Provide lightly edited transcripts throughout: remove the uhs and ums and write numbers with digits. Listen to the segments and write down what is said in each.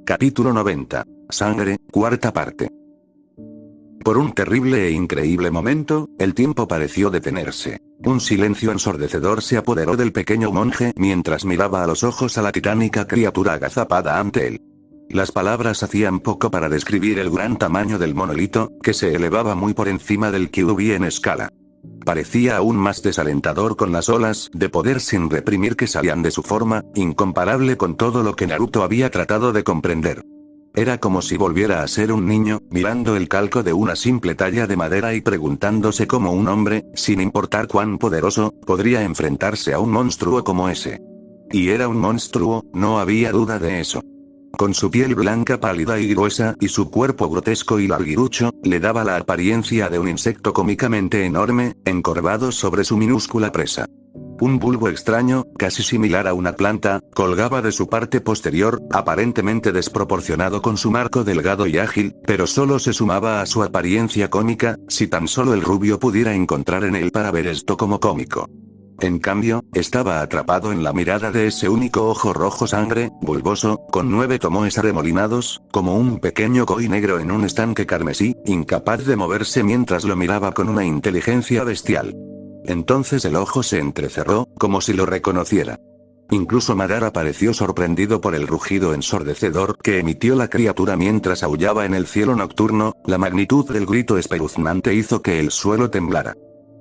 Capítulo 90. Sangre, cuarta parte. Por un terrible e increíble momento, el tiempo pareció detenerse. Un silencio ensordecedor se apoderó del pequeño monje mientras miraba a los ojos a la titánica criatura agazapada ante él. Las palabras hacían poco para describir el gran tamaño del monolito, que se elevaba muy por encima del Kyuubi en escala. Parecía aún más desalentador con las olas de poder sin reprimir que salían de su forma, incomparable con todo lo que Naruto había tratado de comprender. Era como si volviera a ser un niño, mirando el calco de una simple talla de madera y preguntándose cómo un hombre, sin importar cuán poderoso, podría enfrentarse a un monstruo como ese. Y era un monstruo, no había duda de eso. Con su piel blanca pálida y gruesa y su cuerpo grotesco y larguirucho, le daba la apariencia de un insecto cómicamente enorme, encorvado sobre su minúscula presa. Un bulbo extraño, casi similar a una planta, colgaba de su parte posterior, aparentemente desproporcionado con su marco delgado y ágil, pero solo se sumaba a su apariencia cómica, si tan solo el rubio pudiera encontrar en él para ver esto como cómico. En cambio, estaba atrapado en la mirada de ese único ojo rojo sangre, bulboso, con 9 tomoes arremolinados, como un pequeño koi negro en un estanque carmesí, incapaz de moverse mientras lo miraba con una inteligencia bestial. Entonces el ojo se entrecerró, como si lo reconociera. Incluso Madara pareció sorprendido por el rugido ensordecedor que emitió la criatura mientras aullaba en el cielo nocturno. La magnitud del grito espeluznante hizo que el suelo temblara.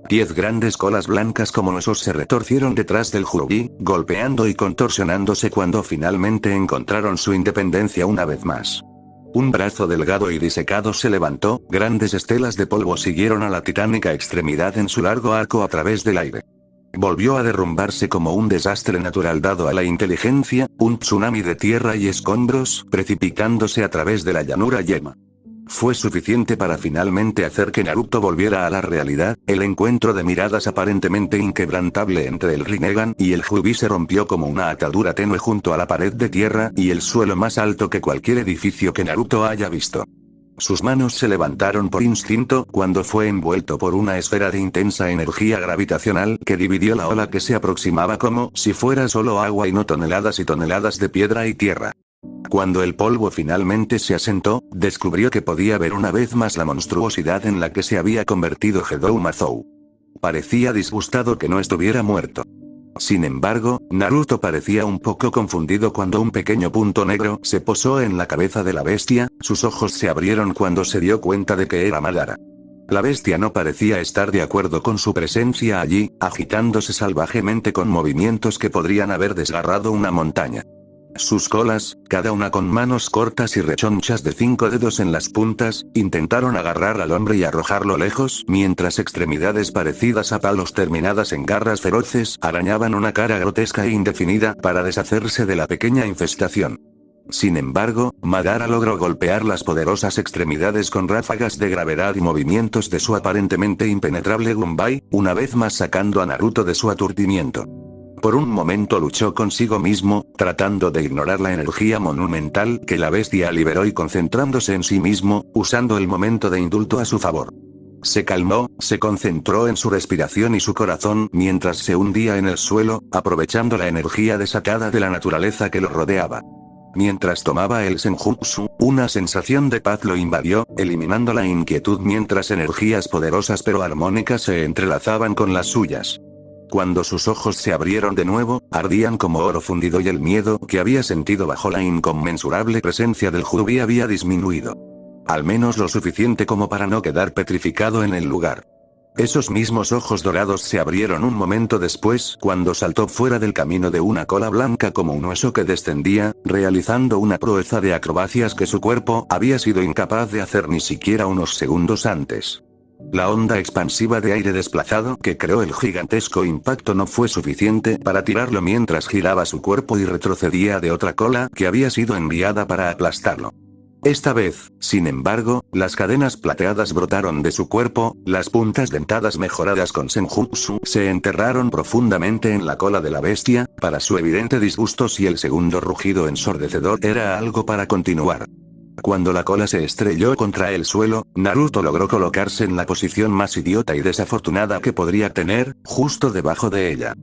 10 grandes colas blancas como huesos se retorcieron detrás del Kyuubi, golpeando y contorsionándose cuando finalmente encontraron su independencia una vez más. Un brazo delgado y disecado se levantó, grandes estelas de polvo siguieron a la titánica extremidad en su largo arco a través del aire. Volvió a derrumbarse como un desastre natural dado a la inteligencia, un tsunami de tierra y escombros, precipitándose a través de la llanura yema. Fue suficiente para finalmente hacer que Naruto volviera a la realidad. El encuentro de miradas aparentemente inquebrantable entre el Rinnegan y el Kyuubi se rompió como una atadura tenue junto a la pared de tierra y el suelo más alto que cualquier edificio que Naruto haya visto. Sus manos se levantaron por instinto cuando fue envuelto por una esfera de intensa energía gravitacional que dividió la ola que se aproximaba como si fuera solo agua y no toneladas y toneladas de piedra y tierra. Cuando el polvo finalmente se asentó, descubrió que podía ver una vez más la monstruosidad en la que se había convertido Gedou Mazou. Parecía disgustado que no estuviera muerto. Sin embargo, Naruto parecía un poco confundido cuando un pequeño punto negro se posó en la cabeza de la bestia. Sus ojos se abrieron cuando se dio cuenta de que era Madara. La bestia no parecía estar de acuerdo con su presencia allí, agitándose salvajemente con movimientos que podrían haber desgarrado una montaña. Sus colas, cada una con manos cortas y rechonchas de 5 dedos en las puntas, intentaron agarrar al hombre y arrojarlo lejos, mientras extremidades parecidas a palos terminadas en garras feroces arañaban una cara grotesca e indefinida para deshacerse de la pequeña infestación. Sin embargo, Madara logró golpear las poderosas extremidades con ráfagas de gravedad y movimientos de su aparentemente impenetrable Gunbai, una vez más sacando a Naruto de su aturdimiento. Por un momento luchó consigo mismo, tratando de ignorar la energía monumental que la bestia liberó y concentrándose en sí mismo, usando el momento de indulto a su favor. Se calmó, se concentró en su respiración y su corazón mientras se hundía en el suelo, aprovechando la energía desatada de la naturaleza que lo rodeaba. Mientras tomaba el Senjutsu, una sensación de paz lo invadió, eliminando la inquietud mientras energías poderosas pero armónicas se entrelazaban con las suyas. Cuando sus ojos se abrieron de nuevo, ardían como oro fundido y el miedo que había sentido bajo la inconmensurable presencia del Kyuubi había disminuido. Al menos lo suficiente como para no quedar petrificado en el lugar. Esos mismos ojos dorados se abrieron un momento después cuando saltó fuera del camino de una cola blanca como un hueso que descendía, realizando una proeza de acrobacias que su cuerpo había sido incapaz de hacer ni siquiera unos segundos antes. La onda expansiva de aire desplazado que creó el gigantesco impacto no fue suficiente para tirarlo mientras giraba su cuerpo y retrocedía de otra cola que había sido enviada para aplastarlo. Esta vez, sin embargo, las cadenas plateadas brotaron de su cuerpo, las puntas dentadas mejoradas con Senjutsu se enterraron profundamente en la cola de la bestia, para su evidente disgusto si el segundo rugido ensordecedor era algo para continuar. Cuando la cola se estrelló contra el suelo, Naruto logró colocarse en la posición más idiota y desafortunada que podría tener, justo debajo de ella.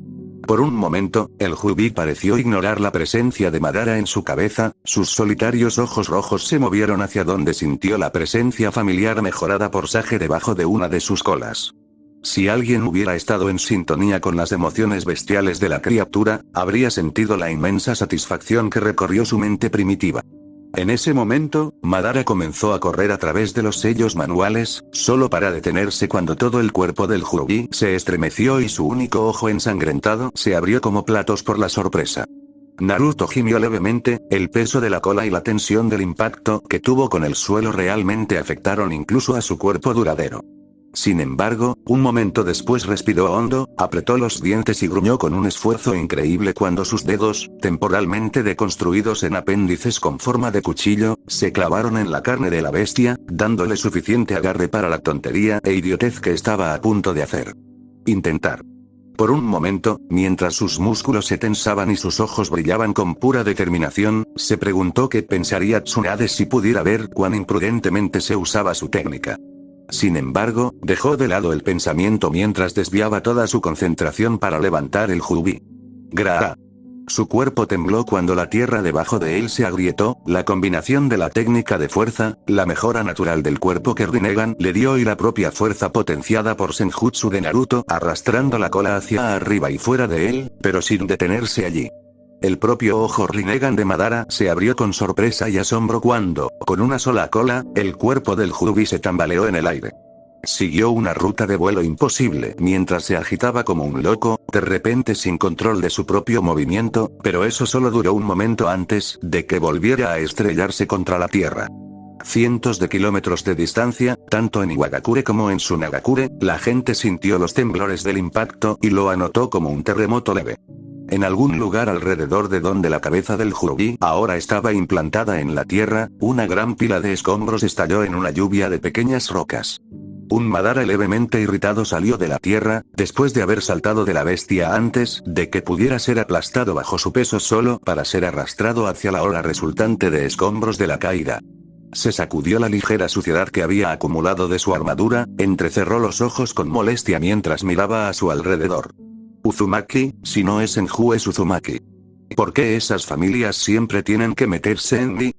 Por un momento, el Jubi pareció ignorar la presencia de Madara en su cabeza, sus solitarios ojos rojos se movieron hacia donde sintió la presencia familiar mejorada por Sage debajo de una de sus colas. Si alguien hubiera estado en sintonía con las emociones bestiales de la criatura, habría sentido la inmensa satisfacción que recorrió su mente primitiva. En ese momento, Madara comenzó a correr a través de los sellos manuales, solo para detenerse cuando todo el cuerpo del Jubi se estremeció y su único ojo ensangrentado se abrió como platos por la sorpresa. Naruto gimió levemente, el peso de la cola y la tensión del impacto que tuvo con el suelo realmente afectaron incluso a su cuerpo duradero. Sin embargo, un momento después respiró hondo, apretó los dientes y gruñó con un esfuerzo increíble cuando sus dedos, temporalmente deconstruidos en apéndices con forma de cuchillo, se clavaron en la carne de la bestia, dándole suficiente agarre para la tontería e idiotez que estaba a punto de hacer. Intentar. Por un momento, mientras sus músculos se tensaban y sus ojos brillaban con pura determinación, se preguntó qué pensaría Tsunade si pudiera ver cuán imprudentemente se usaba su técnica. Sin embargo, dejó de lado el pensamiento mientras desviaba toda su concentración para levantar el Jubi. ¡Gra! Su cuerpo tembló cuando la tierra debajo de él se agrietó, la combinación de la técnica de fuerza, la mejora natural del cuerpo que Rinnegan le dio y la propia fuerza potenciada por Senjutsu de Naruto arrastrando la cola hacia arriba y fuera de él, pero sin detenerse allí. El propio ojo Rinnegan de Madara se abrió con sorpresa y asombro cuando, con una sola cola, el cuerpo del Jubi se tambaleó en el aire. Siguió una ruta de vuelo imposible mientras se agitaba como un loco, de repente sin control de su propio movimiento, pero eso solo duró un momento antes de que volviera a estrellarse contra la tierra. Cientos de kilómetros de distancia, tanto en Iwagakure como en Sunagakure, la gente sintió los temblores del impacto y lo anotó como un terremoto leve. En algún lugar alrededor de donde la cabeza del Jubi ahora estaba implantada en la tierra, una gran pila de escombros estalló en una lluvia de pequeñas rocas. Un Madara levemente irritado salió de la tierra, después de haber saltado de la bestia antes de que pudiera ser aplastado bajo su peso solo para ser arrastrado hacia la ola resultante de escombros de la caída. Se sacudió la ligera suciedad que había acumulado de su armadura, entrecerró los ojos con molestia mientras miraba a su alrededor. Uzumaki, si no es Senju es Uzumaki. ¿Por qué esas familias siempre tienen que meterse en mí?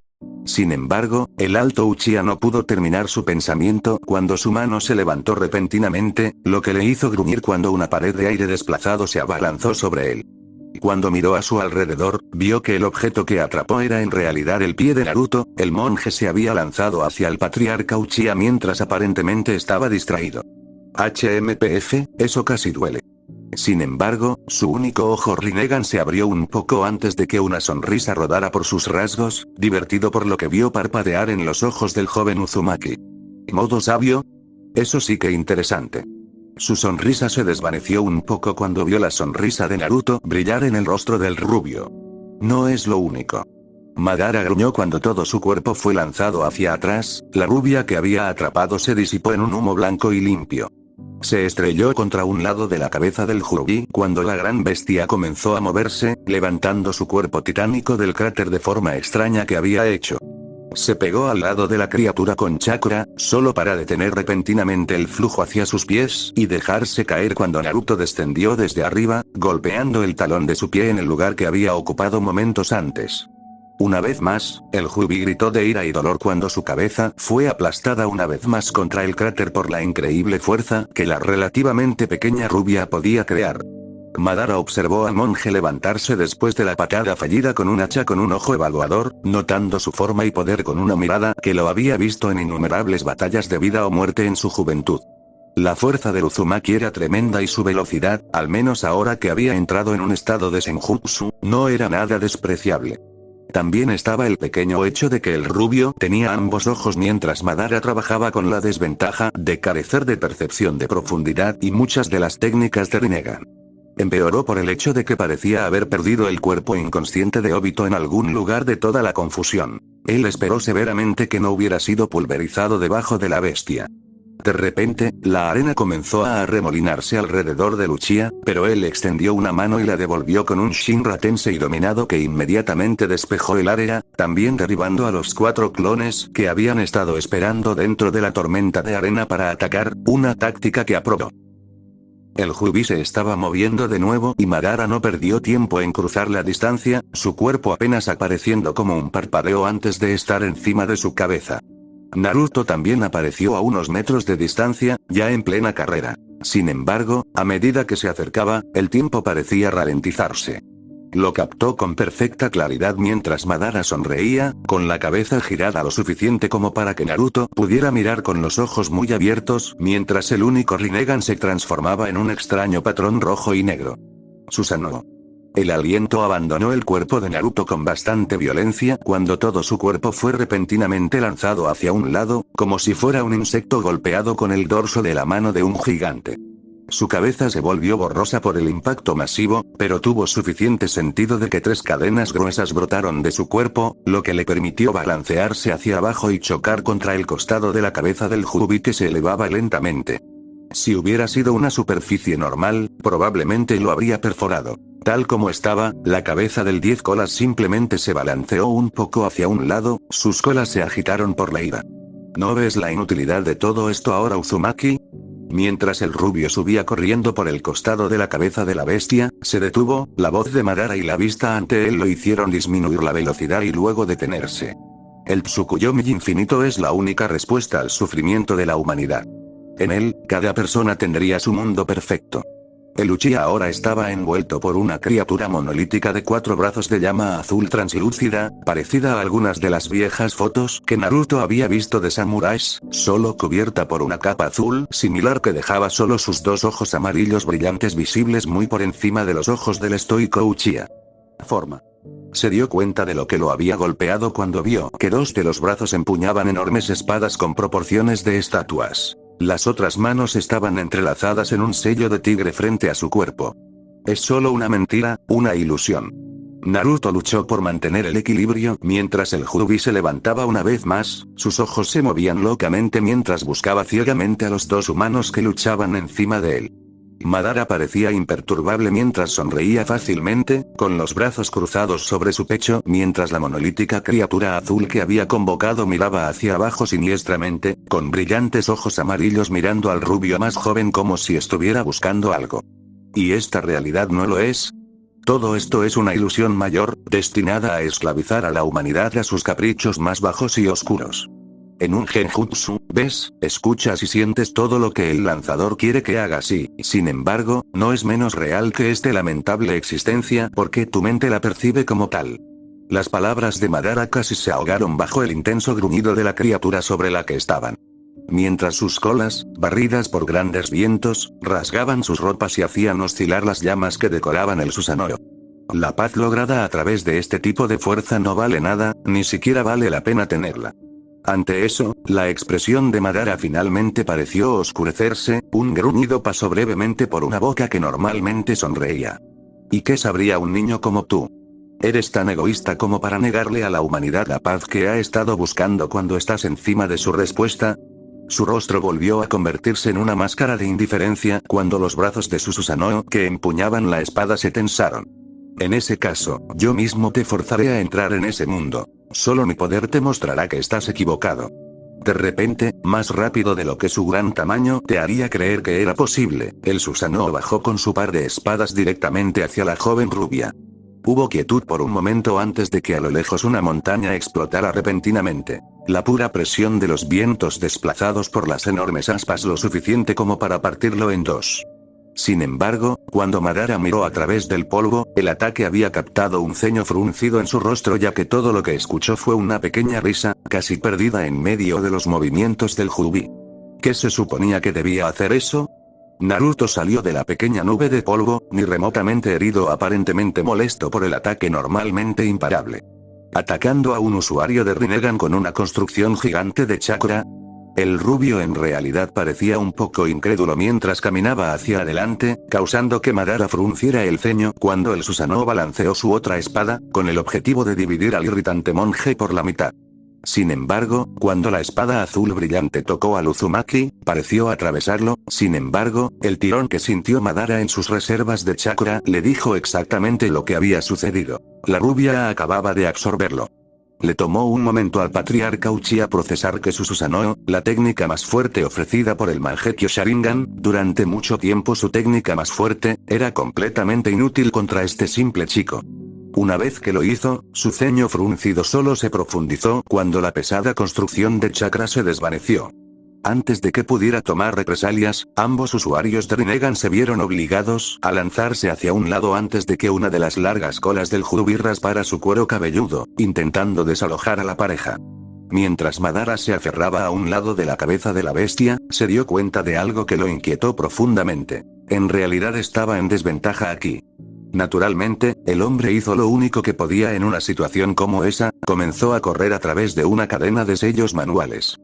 Sin embargo, el alto Uchiha no pudo terminar su pensamiento cuando su mano se levantó repentinamente, lo que le hizo gruñir cuando una pared de aire desplazado se abalanzó sobre él. Cuando miró a su alrededor, vio que el objeto que atrapó era en realidad el pie de Naruto, el monje se había lanzado hacia el patriarca Uchiha mientras aparentemente estaba distraído. HMPF, eso casi duele. Sin embargo, su único ojo Rinnegan se abrió un poco antes de que una sonrisa rodara por sus rasgos, divertido por lo que vio parpadear en los ojos del joven Uzumaki. ¿Modo sabio? Eso sí que interesante. Su sonrisa se desvaneció un poco cuando vio la sonrisa de Naruto brillar en el rostro del rubio. No es lo único. Madara gruñó cuando todo su cuerpo fue lanzado hacia atrás, la rubia que había atrapado se disipó en un humo blanco y limpio. Se estrelló contra un lado de la cabeza del Jubi cuando la gran bestia comenzó a moverse, levantando su cuerpo titánico del cráter de forma extraña que había hecho. Se pegó al lado de la criatura con chakra, solo para detener repentinamente el flujo hacia sus pies y dejarse caer cuando Naruto descendió desde arriba, golpeando el talón de su pie en el lugar que había ocupado momentos antes. Una vez más, el Jubi gritó de ira y dolor cuando su cabeza fue aplastada una vez más contra el cráter por la increíble fuerza que la relativamente pequeña rubia podía crear. Madara observó al monje levantarse después de la patada fallida con un hacha con un ojo evaluador, notando su forma y poder con una mirada que lo había visto en innumerables batallas de vida o muerte en su juventud. La fuerza del Uzumaki era tremenda y su velocidad, al menos ahora que había entrado en un estado de senjutsu, no era nada despreciable. También estaba el pequeño hecho de que el rubio tenía ambos ojos mientras Madara trabajaba con la desventaja de carecer de percepción de profundidad y muchas de las técnicas de Rinnegan. Empeoró por el hecho de que parecía haber perdido el cuerpo inconsciente de Obito en algún lugar de toda la confusión. Él esperó severamente que no hubiera sido pulverizado debajo de la bestia. De repente, la arena comenzó a arremolinarse alrededor de Uchiha, pero él extendió una mano y la devolvió con un Shinra Tensei dominado que inmediatamente despejó el área, también derribando a los 4 clones que habían estado esperando dentro de la tormenta de arena para atacar, una táctica que aprobó. El Jubi se estaba moviendo de nuevo y Madara no perdió tiempo en cruzar la distancia, su cuerpo apenas apareciendo como un parpadeo antes de estar encima de su cabeza. Naruto también apareció a unos metros de distancia, ya en plena carrera. Sin embargo, a medida que se acercaba, el tiempo parecía ralentizarse. Lo captó con perfecta claridad mientras Madara sonreía, con la cabeza girada lo suficiente como para que Naruto pudiera mirar con los ojos muy abiertos, mientras el único Rinnegan se transformaba en un extraño patrón rojo y negro. Susanoo. El aliento abandonó el cuerpo de Naruto con bastante violencia cuando todo su cuerpo fue repentinamente lanzado hacia un lado, como si fuera un insecto golpeado con el dorso de la mano de un gigante. Su cabeza se volvió borrosa por el impacto masivo, pero tuvo suficiente sentido de que 3 cadenas gruesas brotaron de su cuerpo, lo que le permitió balancearse hacia abajo y chocar contra el costado de la cabeza del Jubi que se elevaba lentamente. Si hubiera sido una superficie normal, probablemente lo habría perforado. Tal como estaba, la cabeza del 10 colas simplemente se balanceó un poco hacia un lado, sus colas se agitaron por la ira. ¿No ves la inutilidad de todo esto ahora, Uzumaki? Mientras el rubio subía corriendo por el costado de la cabeza de la bestia, se detuvo, la voz de Madara y la vista ante él lo hicieron disminuir la velocidad y luego detenerse. El Tsukuyomi infinito es la única respuesta al sufrimiento de la humanidad. En él, cada persona tendría su mundo perfecto. El Uchiha ahora estaba envuelto por una criatura monolítica de 4 brazos de llama azul translúcida, parecida a algunas de las viejas fotos que Naruto había visto de samuráis, solo cubierta por una capa azul similar que dejaba solo sus 2 ojos amarillos brillantes visibles muy por encima de los ojos del estoico Uchiha. Forma. Se dio cuenta de lo que lo había golpeado cuando vio que 2 de los brazos empuñaban enormes espadas con proporciones de estatuas. Las otras manos estaban entrelazadas en un sello de tigre frente a su cuerpo. Es solo una mentira, una ilusión. Naruto luchó por mantener el equilibrio mientras el Jubi se levantaba una vez más, sus ojos se movían locamente mientras buscaba ciegamente a los 2 humanos que luchaban encima de él. Madara parecía imperturbable mientras sonreía fácilmente, con los brazos cruzados sobre su pecho mientras la monolítica criatura azul que había convocado miraba hacia abajo siniestramente, con brillantes ojos amarillos mirando al rubio más joven como si estuviera buscando algo. ¿Y esta realidad no lo es? Todo esto es una ilusión mayor, destinada a esclavizar a la humanidad a sus caprichos más bajos y oscuros. En un genjutsu, ves, escuchas y sientes todo lo que el lanzador quiere que hagas y, sin embargo, no es menos real que esta lamentable existencia porque tu mente la percibe como tal. Las palabras de Madara casi se ahogaron bajo el intenso gruñido de la criatura sobre la que estaban. Mientras sus colas, barridas por grandes vientos, rasgaban sus ropas y hacían oscilar las llamas que decoraban el Susanoo. La paz lograda a través de este tipo de fuerza no vale nada, ni siquiera vale la pena tenerla. Ante eso, la expresión de Madara finalmente pareció oscurecerse, un gruñido pasó brevemente por una boca que normalmente sonreía. ¿Y qué sabría un niño como tú? ¿Eres tan egoísta como para negarle a la humanidad la paz que ha estado buscando cuando estás encima de su respuesta? Su rostro volvió a convertirse en una máscara de indiferencia cuando los brazos de su Susanoo que empuñaban la espada se tensaron. En ese caso, yo mismo te forzaré a entrar en ese mundo. Solo mi poder te mostrará que estás equivocado. De repente, más rápido de lo que su gran tamaño te haría creer que era posible, el Susanoo bajó con su par de espadas directamente hacia la joven rubia. Hubo quietud por un momento antes de que a lo lejos una montaña explotara repentinamente. La pura presión de los vientos desplazados por las enormes aspas lo suficiente como para partirlo en 2. Sin embargo, cuando Madara miró a través del polvo, el ataque había captado un ceño fruncido en su rostro ya que todo lo que escuchó fue una pequeña risa, casi perdida en medio de los movimientos del Jubi. ¿Qué se suponía que debía hacer eso? Naruto salió de la pequeña nube de polvo, ni remotamente herido o aparentemente molesto por el ataque normalmente imparable. ¿Atacando a un usuario de Rinnegan con una construcción gigante de chakra? El rubio en realidad parecía un poco incrédulo mientras caminaba hacia adelante, causando que Madara frunciera el ceño cuando el Susanoo balanceó su otra espada, con el objetivo de dividir al irritante monje por la mitad. Sin embargo, cuando la espada azul brillante tocó al Uzumaki, pareció atravesarlo, sin embargo, el tirón que sintió Madara en sus reservas de chakra le dijo exactamente lo que había sucedido. La rubia acababa de absorberlo. Le tomó un momento al patriarca Uchiha procesar que su Susanoo, la técnica más fuerte ofrecida por el Mangekyo Sharingan, durante mucho tiempo su técnica más fuerte, era completamente inútil contra este simple chico. Una vez que lo hizo, su ceño fruncido solo se profundizó cuando la pesada construcción de chakra se desvaneció. Antes de que pudiera tomar represalias, ambos usuarios de Rinnegan se vieron obligados a lanzarse hacia un lado antes de que una de las largas colas del Jubi raspara su cuero cabelludo, intentando desalojar a la pareja. Mientras Madara se aferraba a un lado de la cabeza de la bestia, se dio cuenta de algo que lo inquietó profundamente. En realidad estaba en desventaja aquí. Naturalmente, el hombre hizo lo único que podía en una situación como esa, comenzó a correr a través de una cadena de sellos manuales.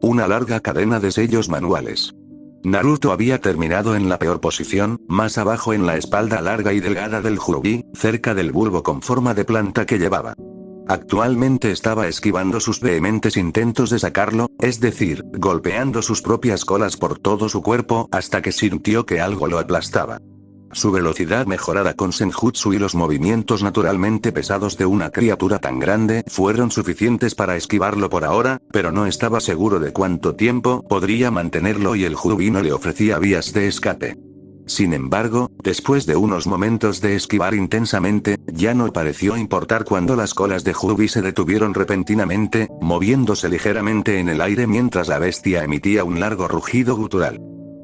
Una larga cadena de sellos manuales. Naruto había terminado en la peor posición, más abajo en la espalda larga y delgada del Jubi, cerca del bulbo con forma de planta que llevaba. Actualmente estaba esquivando sus vehementes intentos de sacarlo, es decir, golpeando sus propias colas por todo su cuerpo hasta que sintió que algo lo aplastaba. Su velocidad mejorada con Senjutsu y los movimientos naturalmente pesados de una criatura tan grande fueron suficientes para esquivarlo por ahora, pero no estaba seguro de cuánto tiempo podría mantenerlo y el Jubi no le ofrecía vías de escape. Sin embargo, después de unos momentos de esquivar intensamente, ya no pareció importar cuando las colas de Jubi se detuvieron repentinamente, moviéndose ligeramente en el aire mientras la bestia emitía un largo rugido gutural.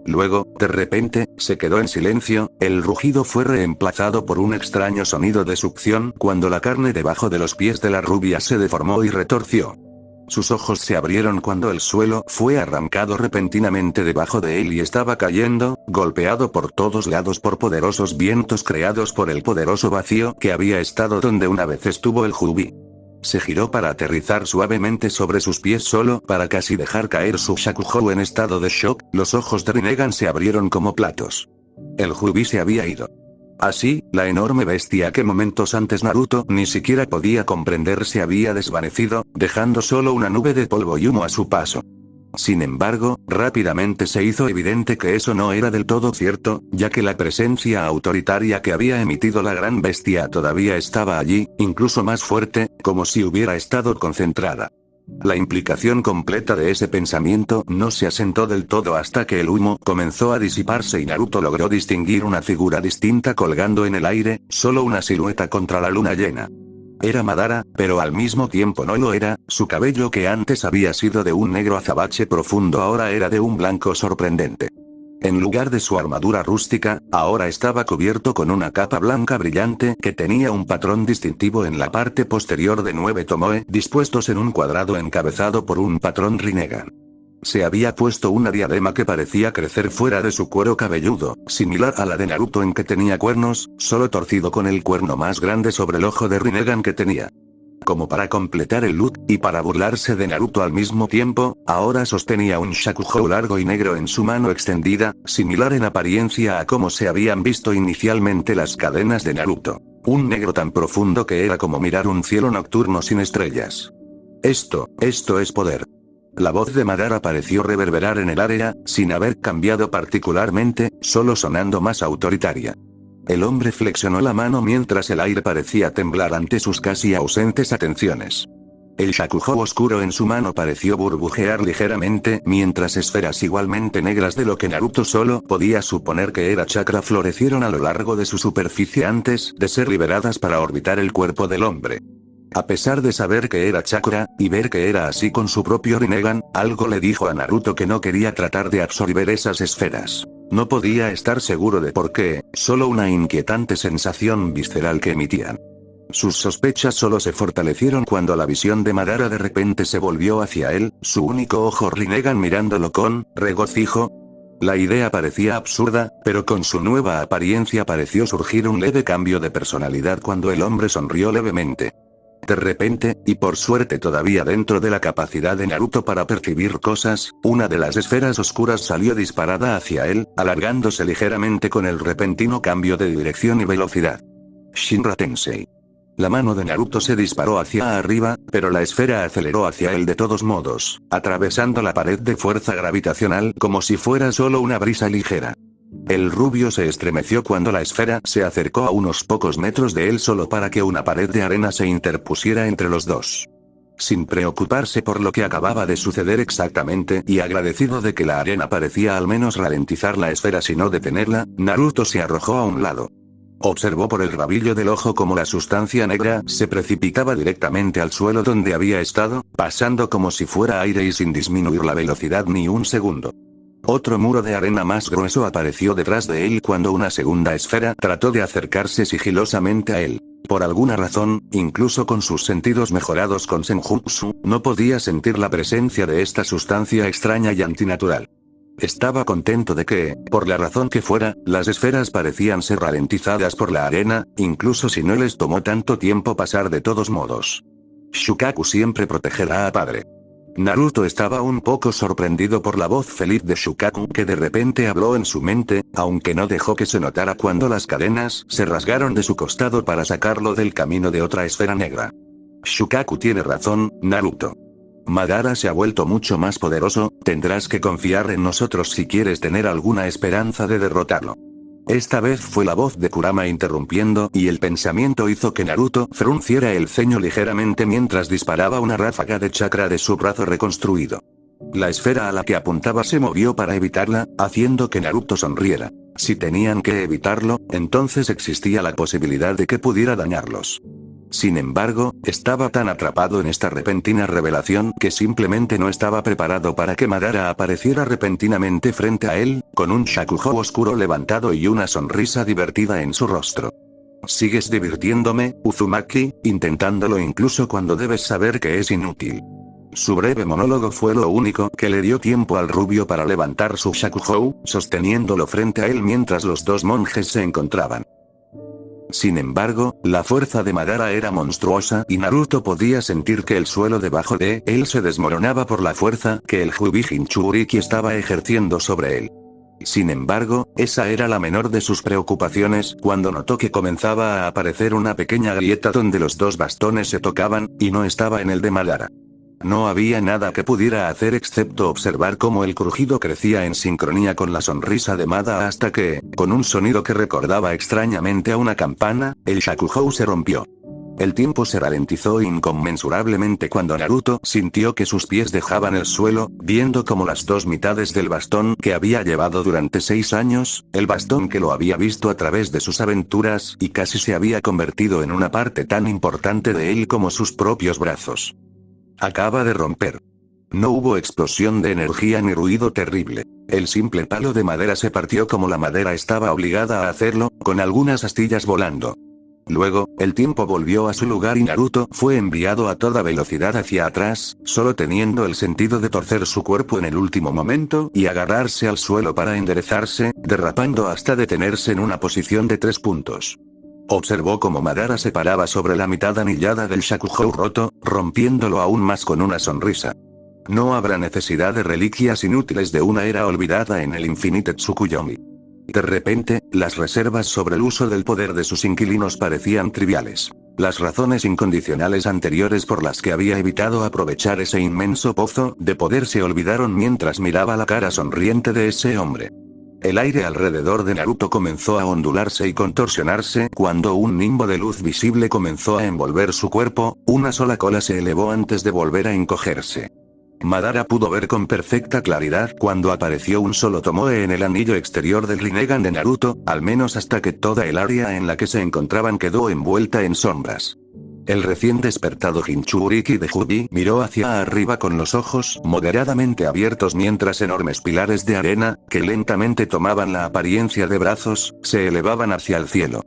Luego, de repente, se quedó en silencio, el rugido fue reemplazado por un extraño sonido de succión cuando la carne debajo de los pies de la rubia se deformó y retorció. Sus ojos se abrieron cuando el suelo fue arrancado repentinamente debajo de él y estaba cayendo, golpeado por todos lados por poderosos vientos creados por el poderoso vacío que había estado donde una vez estuvo el Jubi. Se giró para aterrizar suavemente sobre sus pies solo para casi dejar caer su Shakuhou en estado de shock, los ojos de Rinnegan se abrieron como platos. El Jubi se había ido. Así, la enorme bestia que momentos antes Naruto ni siquiera podía comprender se había desvanecido, dejando solo una nube de polvo y humo a su paso. Sin embargo, rápidamente se hizo evidente que eso no era del todo cierto, ya que la presencia autoritaria que había emitido la gran bestia todavía estaba allí, incluso más fuerte, como si hubiera estado concentrada. La implicación completa de ese pensamiento no se asentó del todo hasta que el humo comenzó a disiparse y Naruto logró distinguir una figura distinta colgando en el aire, solo una silueta contra la luna llena. Era Madara, pero al mismo tiempo no lo era, su cabello que antes había sido de un negro azabache profundo ahora era de un blanco sorprendente. En lugar de su armadura rústica, ahora estaba cubierto con una capa blanca brillante que tenía un patrón distintivo en la parte posterior de 9 tomoe dispuestos en un cuadrado encabezado por un patrón Rinnegan. Se había puesto una diadema que parecía crecer fuera de su cuero cabelludo, similar a la de Naruto en que tenía cuernos, solo torcido con el cuerno más grande sobre el ojo de Rinnegan que tenía. Como para completar el look, y para burlarse de Naruto al mismo tiempo, ahora sostenía un Shakuhou largo y negro en su mano extendida, similar en apariencia a cómo se habían visto inicialmente las cadenas de Naruto. Un negro tan profundo que era como mirar un cielo nocturno sin estrellas. Esto es poder. La voz de Madara pareció reverberar en el área, sin haber cambiado particularmente, solo sonando más autoritaria. El hombre flexionó la mano mientras el aire parecía temblar ante sus casi ausentes atenciones. El Shakuhou oscuro en su mano pareció burbujear ligeramente mientras esferas igualmente negras de lo que Naruto solo podía suponer que era chakra florecieron a lo largo de su superficie antes de ser liberadas para orbitar el cuerpo del hombre. A pesar de saber que era chakra, y ver que era así con su propio Rinnegan, algo le dijo a Naruto que no quería tratar de absorber esas esferas. No podía estar seguro de por qué, solo una inquietante sensación visceral que emitían. Sus sospechas solo se fortalecieron cuando la visión de Madara de repente se volvió hacia él, su único ojo Rinnegan mirándolo con regocijo. La idea parecía absurda, pero con su nueva apariencia pareció surgir un leve cambio de personalidad cuando el hombre sonrió levemente. De repente, y por suerte todavía dentro de la capacidad de Naruto para percibir cosas, una de las esferas oscuras salió disparada hacia él, alargándose ligeramente con el repentino cambio de dirección y velocidad. Shinra Tensei. La mano de Naruto se disparó hacia arriba, pero la esfera aceleró hacia él de todos modos, atravesando la pared de fuerza gravitacional como si fuera solo una brisa ligera. El rubio se estremeció cuando la esfera se acercó a unos pocos metros de él solo para que una pared de arena se interpusiera entre los dos. Sin preocuparse por lo que acababa de suceder exactamente y agradecido de que la arena parecía al menos ralentizar la esfera si no detenerla, Naruto se arrojó a un lado. Observó por el rabillo del ojo cómo la sustancia negra se precipitaba directamente al suelo donde había estado, pasando como si fuera aire y sin disminuir la velocidad ni un segundo. Otro muro de arena más grueso apareció detrás de él cuando una segunda esfera trató de acercarse sigilosamente a él. Por alguna razón, incluso con sus sentidos mejorados con Senjutsu, no podía sentir la presencia de esta sustancia extraña y antinatural. Estaba contento de que, por la razón que fuera, las esferas parecían ser ralentizadas por la arena, incluso si no les tomó tanto tiempo pasar de todos modos. Shukaku siempre protegerá a padre. Naruto estaba un poco sorprendido por la voz feliz de Shukaku que de repente habló en su mente, aunque no dejó que se notara cuando las cadenas se rasgaron de su costado para sacarlo del camino de otra esfera negra. Shukaku tiene razón, Naruto. Madara se ha vuelto mucho más poderoso, tendrás que confiar en nosotros si quieres tener alguna esperanza de derrotarlo. Esta vez fue la voz de Kurama interrumpiendo y el pensamiento hizo que Naruto frunciera el ceño ligeramente mientras disparaba una ráfaga de chakra de su brazo reconstruido. La esfera a la que apuntaba se movió para evitarla, haciendo que Naruto sonriera. Si tenían que evitarlo, entonces existía la posibilidad de que pudiera dañarlos. Sin embargo, estaba tan atrapado en esta repentina revelación que simplemente no estaba preparado para que Madara apareciera repentinamente frente a él, con un shakujo oscuro levantado y una sonrisa divertida en su rostro. ¿Sigues divirtiéndome, Uzumaki, intentándolo incluso cuando debes saber que es inútil? Su breve monólogo fue lo único que le dio tiempo al rubio para levantar su shakujo, sosteniéndolo frente a él mientras los dos monjes se encontraban. Sin embargo, la fuerza de Madara era monstruosa y Naruto podía sentir que el suelo debajo de él se desmoronaba por la fuerza que el Hyubi Jinchuriki estaba ejerciendo sobre él. Sin embargo, esa era la menor de sus preocupaciones cuando notó que comenzaba a aparecer una pequeña grieta donde los dos bastones se tocaban, y no estaba en el de Madara. No había nada que pudiera hacer excepto observar cómo el crujido crecía en sincronía con la sonrisa de Madara hasta que, con un sonido que recordaba extrañamente a una campana, el shakujo se rompió. El tiempo se ralentizó inconmensurablemente cuando Naruto sintió que sus pies dejaban el suelo, viendo como las dos mitades del bastón que había llevado durante 6 años, el bastón que lo había visto a través de sus aventuras y casi se había convertido en una parte tan importante de él como sus propios brazos. Acaba de romper. No hubo explosión de energía ni ruido terrible. El simple palo de madera se partió como la madera estaba obligada a hacerlo, con algunas astillas volando. Luego, el tiempo volvió a su lugar y Naruto fue enviado a toda velocidad hacia atrás, solo teniendo el sentido de torcer su cuerpo en el último momento y agarrarse al suelo para enderezarse, derrapando hasta detenerse en una posición de 3 puntos. Observó cómo Madara se paraba sobre la mitad anillada del shakujo roto, rompiéndolo aún más con una sonrisa. No habrá necesidad de reliquias inútiles de una era olvidada en el Infinite Tsukuyomi. De repente, las reservas sobre el uso del poder de sus inquilinos parecían triviales. Las razones incondicionales anteriores por las que había evitado aprovechar ese inmenso pozo de poder se olvidaron mientras miraba la cara sonriente de ese hombre. El aire alrededor de Naruto comenzó a ondularse y contorsionarse cuando un nimbo de luz visible comenzó a envolver su cuerpo, una sola cola se elevó antes de volver a encogerse. Madara pudo ver con perfecta claridad cuando apareció un solo tomoe en el anillo exterior del Rinnegan de Naruto, al menos hasta que toda el área en la que se encontraban quedó envuelta en sombras. El recién despertado Jinchuriki de Hyubi miró hacia arriba con los ojos moderadamente abiertos mientras enormes pilares de arena, que lentamente tomaban la apariencia de brazos, se elevaban hacia el cielo.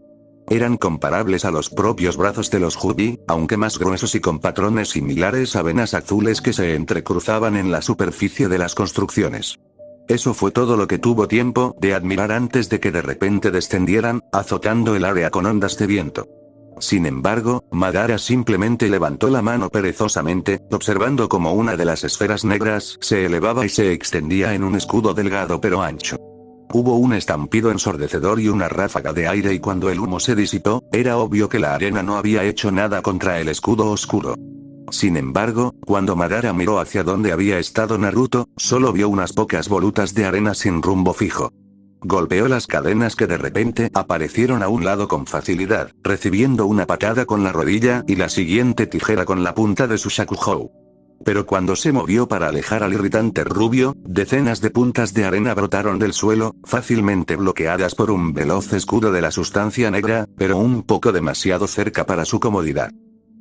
Eran comparables a los propios brazos de los Hyubi, aunque más gruesos y con patrones similares a venas azules que se entrecruzaban en la superficie de las construcciones. Eso fue todo lo que tuvo tiempo de admirar antes de que de repente descendieran, azotando el área con ondas de viento. Sin embargo, Madara simplemente levantó la mano perezosamente, observando cómo una de las esferas negras se elevaba y se extendía en un escudo delgado pero ancho. Hubo un estampido ensordecedor y una ráfaga de aire y cuando el humo se disipó, era obvio que la arena no había hecho nada contra el escudo oscuro. Sin embargo, cuando Madara miró hacia donde había estado Naruto, solo vio unas pocas volutas de arena sin rumbo fijo. golpeó las cadenas que de repente aparecieron a un lado con facilidad, recibiendo una patada con la rodilla y la siguiente tijera con la punta de su Shakugou. Pero cuando se movió para alejar al irritante rubio, decenas de puntas de arena brotaron del suelo, fácilmente bloqueadas por un veloz escudo de la sustancia negra, pero un poco demasiado cerca para su comodidad.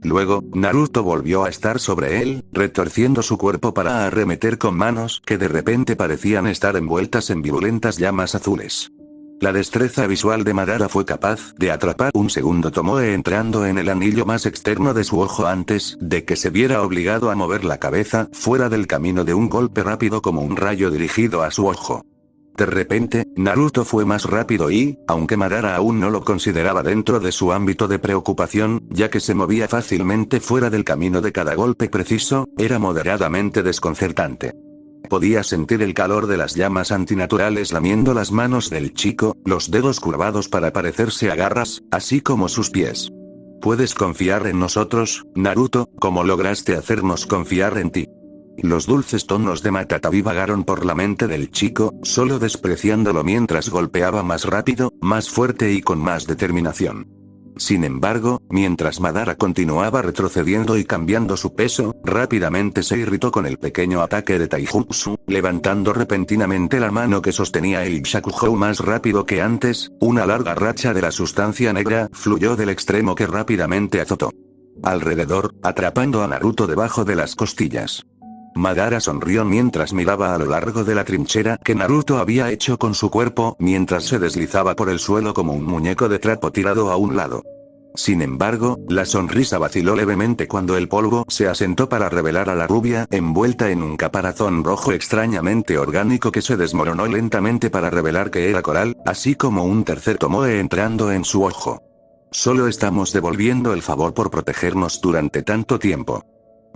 Luego, Naruto volvió a estar sobre él, retorciendo su cuerpo para arremeter con manos que de repente parecían estar envueltas en violentas llamas azules. La destreza visual de Madara fue capaz de atrapar un segundo Tomoe entrando en el anillo más externo de su ojo antes de que se viera obligado a mover la cabeza fuera del camino de un golpe rápido como un rayo dirigido a su ojo. De repente, Naruto fue más rápido y, aunque Madara aún no lo consideraba dentro de su ámbito de preocupación, ya que se movía fácilmente fuera del camino de cada golpe preciso, era moderadamente desconcertante. Podía sentir el calor de las llamas antinaturales lamiendo las manos del chico, los dedos curvados para parecerse a garras, así como sus pies. ¿Puedes confiar en nosotros, Naruto, como lograste hacernos confiar en ti? Los dulces tonos de Matatabi vagaron por la mente del chico, solo despreciándolo mientras golpeaba más rápido, más fuerte y con más determinación. Sin embargo, mientras Madara continuaba retrocediendo y cambiando su peso, rápidamente se irritó con el pequeño ataque de Taijutsu, levantando repentinamente la mano que sostenía el Shakugou más rápido que antes, una larga racha de la sustancia negra fluyó del extremo que rápidamente azotó alrededor, atrapando a Naruto debajo de las costillas. Madara sonrió mientras miraba a lo largo de la trinchera que Naruto había hecho con su cuerpo mientras se deslizaba por el suelo como un muñeco de trapo tirado a un lado. Sin embargo, la sonrisa vaciló levemente cuando el polvo se asentó para revelar a la rubia envuelta en un caparazón rojo extrañamente orgánico que se desmoronó lentamente para revelar que era coral, así como un tercer Tomoe entrando en su ojo. Solo estamos devolviendo el favor por protegernos durante tanto tiempo.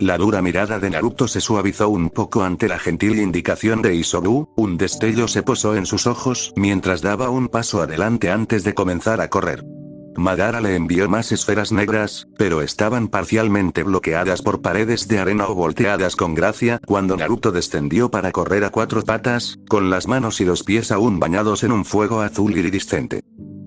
La dura mirada de Naruto se suavizó un poco ante la gentil indicación de Isobu, un destello se posó en sus ojos mientras daba un paso adelante antes de comenzar a correr. Madara le envió más esferas negras, pero estaban parcialmente bloqueadas por paredes de arena o volteadas con gracia cuando Naruto descendió para correr a cuatro patas, con las manos y los pies aún bañados en un fuego azul iridiscente.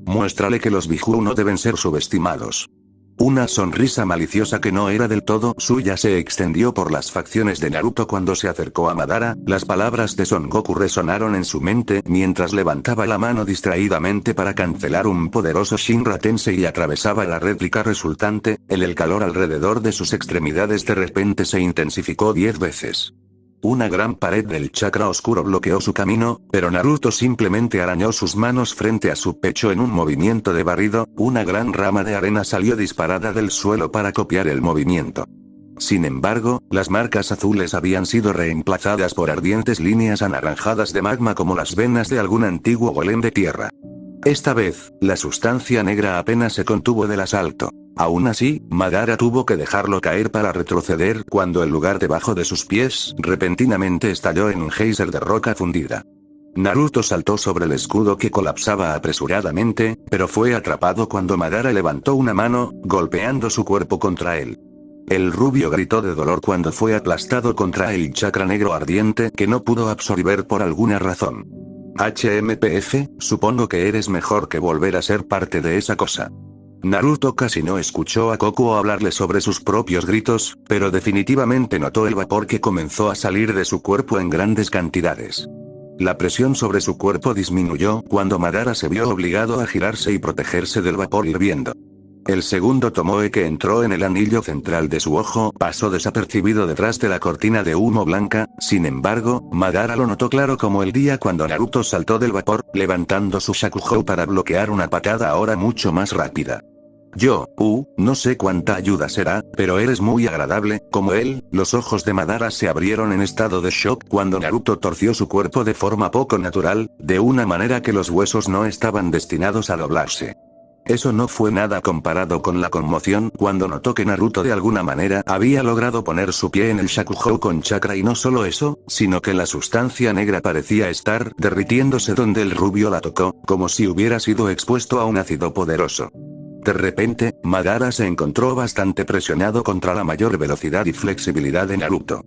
Muéstrale que los Biju no deben ser subestimados. Una sonrisa maliciosa que no era del todo suya se extendió por las facciones de Naruto cuando se acercó a Madara, las palabras de Son Goku resonaron en su mente mientras levantaba la mano distraídamente para cancelar un poderoso Shinra Tensei y atravesaba la réplica resultante, el calor alrededor de sus extremidades de repente se intensificó 10 veces. Una gran pared del chakra oscuro bloqueó su camino, pero Naruto simplemente arañó sus manos frente a su pecho en un movimiento de barrido, una gran rama de arena salió disparada del suelo para copiar el movimiento. Sin embargo, las marcas azules habían sido reemplazadas por ardientes líneas anaranjadas de magma como las venas de algún antiguo golem de tierra. Esta vez, la sustancia negra apenas se contuvo del asalto. Aún así, Madara tuvo que dejarlo caer para retroceder cuando el lugar debajo de sus pies repentinamente estalló en un geyser de roca fundida. Naruto saltó sobre el escudo que colapsaba apresuradamente, pero fue atrapado cuando Madara levantó una mano, golpeando su cuerpo contra él. El rubio gritó de dolor cuando fue aplastado contra el chakra negro ardiente que no pudo absorber por alguna razón. HMPF, supongo que eres mejor que volver a ser parte de esa cosa. Naruto casi no escuchó a Kokuo hablarle sobre sus propios gritos, pero definitivamente notó el vapor que comenzó a salir de su cuerpo en grandes cantidades. La presión sobre su cuerpo disminuyó cuando Madara se vio obligado a girarse y protegerse del vapor hirviendo. El segundo Tomoe que entró en el anillo central de su ojo pasó desapercibido detrás de la cortina de humo blanca, sin embargo, Madara lo notó claro como el día cuando Naruto saltó del vapor, levantando su Shakugou para bloquear una patada ahora mucho más rápida. No sé cuánta ayuda será, pero eres muy agradable, como él. Los ojos de Madara se abrieron en estado de shock cuando Naruto torció su cuerpo de forma poco natural, de una manera que los huesos no estaban destinados a doblarse. Eso no fue nada comparado con la conmoción cuando notó que Naruto de alguna manera había logrado poner su pie en el Shakugou con chakra y no solo eso, sino que la sustancia negra parecía estar derritiéndose donde el rubio la tocó, como si hubiera sido expuesto a un ácido poderoso. De repente, Madara se encontró bastante presionado contra la mayor velocidad y flexibilidad de Naruto.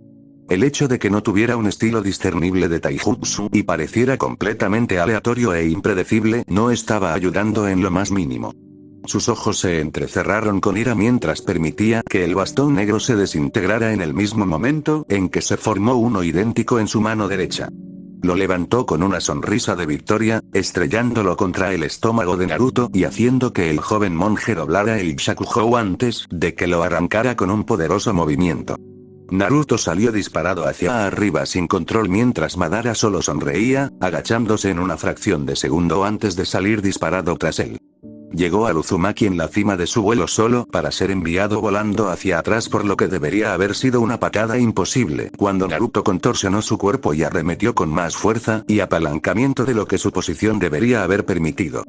El hecho de que no tuviera un estilo discernible de taijutsu y pareciera completamente aleatorio e impredecible no estaba ayudando en lo más mínimo. Sus ojos se entrecerraron con ira mientras permitía que el bastón negro se desintegrara en el mismo momento en que se formó uno idéntico en su mano derecha. Lo levantó con una sonrisa de victoria, estrellándolo contra el estómago de Naruto y haciendo que el joven monje doblara el Shakuhou antes de que lo arrancara con un poderoso movimiento. Naruto salió disparado hacia arriba sin control mientras Madara solo sonreía, agachándose en una fracción de segundo antes de salir disparado tras él. Llegó a Uzumaki en la cima de su vuelo solo para ser enviado volando hacia atrás por lo que debería haber sido una patada imposible cuando Naruto contorsionó su cuerpo y arremetió con más fuerza y apalancamiento de lo que su posición debería haber permitido.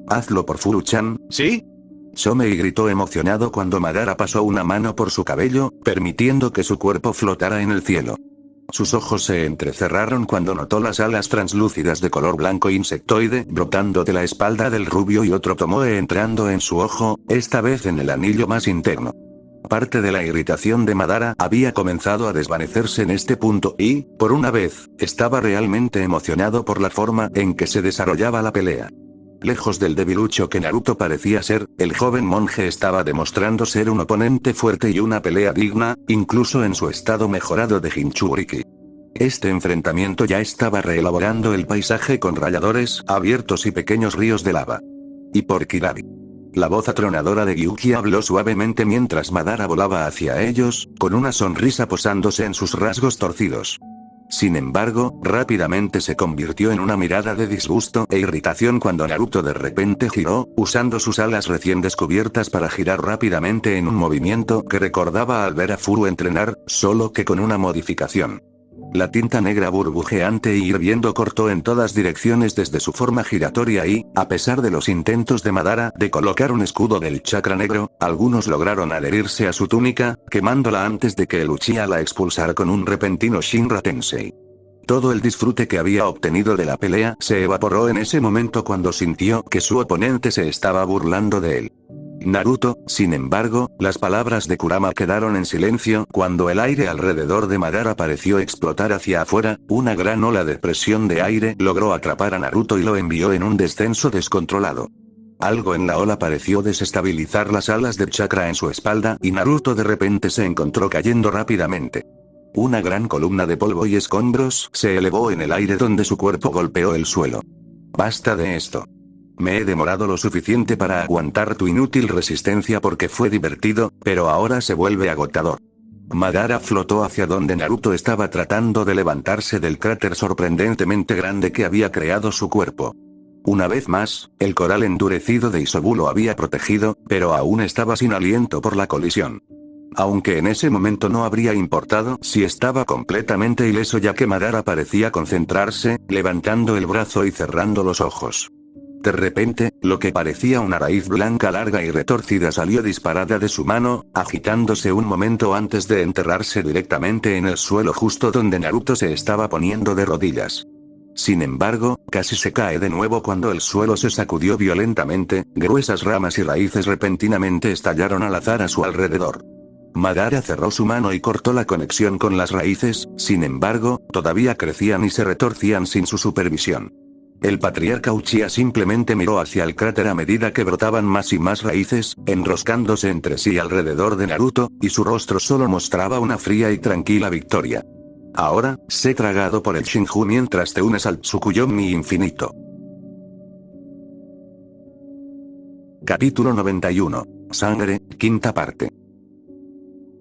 «Hazlo por Furu-chan, ¿sí?», Somei gritó emocionado cuando Madara pasó una mano por su cabello, permitiendo que su cuerpo flotara en el cielo. Sus ojos se entrecerraron cuando notó las alas translúcidas de color blanco insectoide brotando de la espalda del rubio y otro tomoe entrando en su ojo, esta vez en el anillo más interno. Parte de la irritación de Madara había comenzado a desvanecerse en este punto y, por una vez, estaba realmente emocionado por la forma en que se desarrollaba la pelea. Lejos del debilucho que Naruto parecía ser, el joven monje estaba demostrando ser un oponente fuerte y una pelea digna, incluso en su estado mejorado de Jinchuriki. Este enfrentamiento ya estaba reelaborando el paisaje con rayadores abiertos y pequeños ríos de lava. Y por Kirari. La voz atronadora de Gyuki habló suavemente mientras Madara volaba hacia ellos, con una sonrisa posándose en sus rasgos torcidos. Sin embargo, rápidamente se convirtió en una mirada de disgusto e irritación cuando Naruto de repente giró, usando sus alas recién descubiertas para girar rápidamente en un movimiento que recordaba al ver a Furu entrenar, solo que con una modificación. La tinta negra burbujeante y hirviendo cortó en todas direcciones desde su forma giratoria y, a pesar de los intentos de Madara de colocar un escudo del chakra negro, algunos lograron adherirse a su túnica, quemándola antes de que el Uchiha la expulsara con un repentino Shinra Tensei. Todo el disfrute que había obtenido de la pelea se evaporó en ese momento cuando sintió que su oponente se estaba burlando de él. Naruto, sin embargo, las palabras de Kurama quedaron en silencio cuando el aire alrededor de Madara pareció explotar hacia afuera, una gran ola de presión de aire logró atrapar a Naruto y lo envió en un descenso descontrolado. Algo en la ola pareció desestabilizar las alas del chakra en su espalda y Naruto de repente se encontró cayendo rápidamente. Una gran columna de polvo y escombros se elevó en el aire donde su cuerpo golpeó el suelo. Basta de esto. Me he demorado lo suficiente para aguantar tu inútil resistencia porque fue divertido, pero ahora se vuelve agotador. Madara flotó hacia donde Naruto estaba tratando de levantarse del cráter sorprendentemente grande que había creado su cuerpo. Una vez más, el coral endurecido de Isobu lo había protegido, pero aún estaba sin aliento por la colisión. Aunque en ese momento no habría importado si estaba completamente ileso ya que Madara parecía concentrarse, levantando el brazo y cerrando los ojos. De repente, lo que parecía una raíz blanca larga y retorcida salió disparada de su mano, agitándose un momento antes de enterrarse directamente en el suelo justo donde Naruto se estaba poniendo de rodillas. Sin embargo, casi se cae de nuevo cuando el suelo se sacudió violentamente, gruesas ramas y raíces repentinamente estallaron al azar a su alrededor. Madara cerró su mano y cortó la conexión con las raíces, sin embargo, todavía crecían y se retorcían sin su supervisión. El patriarca Uchiha simplemente miró hacia el cráter a medida que brotaban más y más raíces, enroscándose entre sí alrededor de Naruto, y su rostro solo mostraba una fría y tranquila victoria. Ahora, sé tragado por el Shinju mientras te unes al Tsukuyomi infinito. Capítulo 91. Sangre, quinta parte.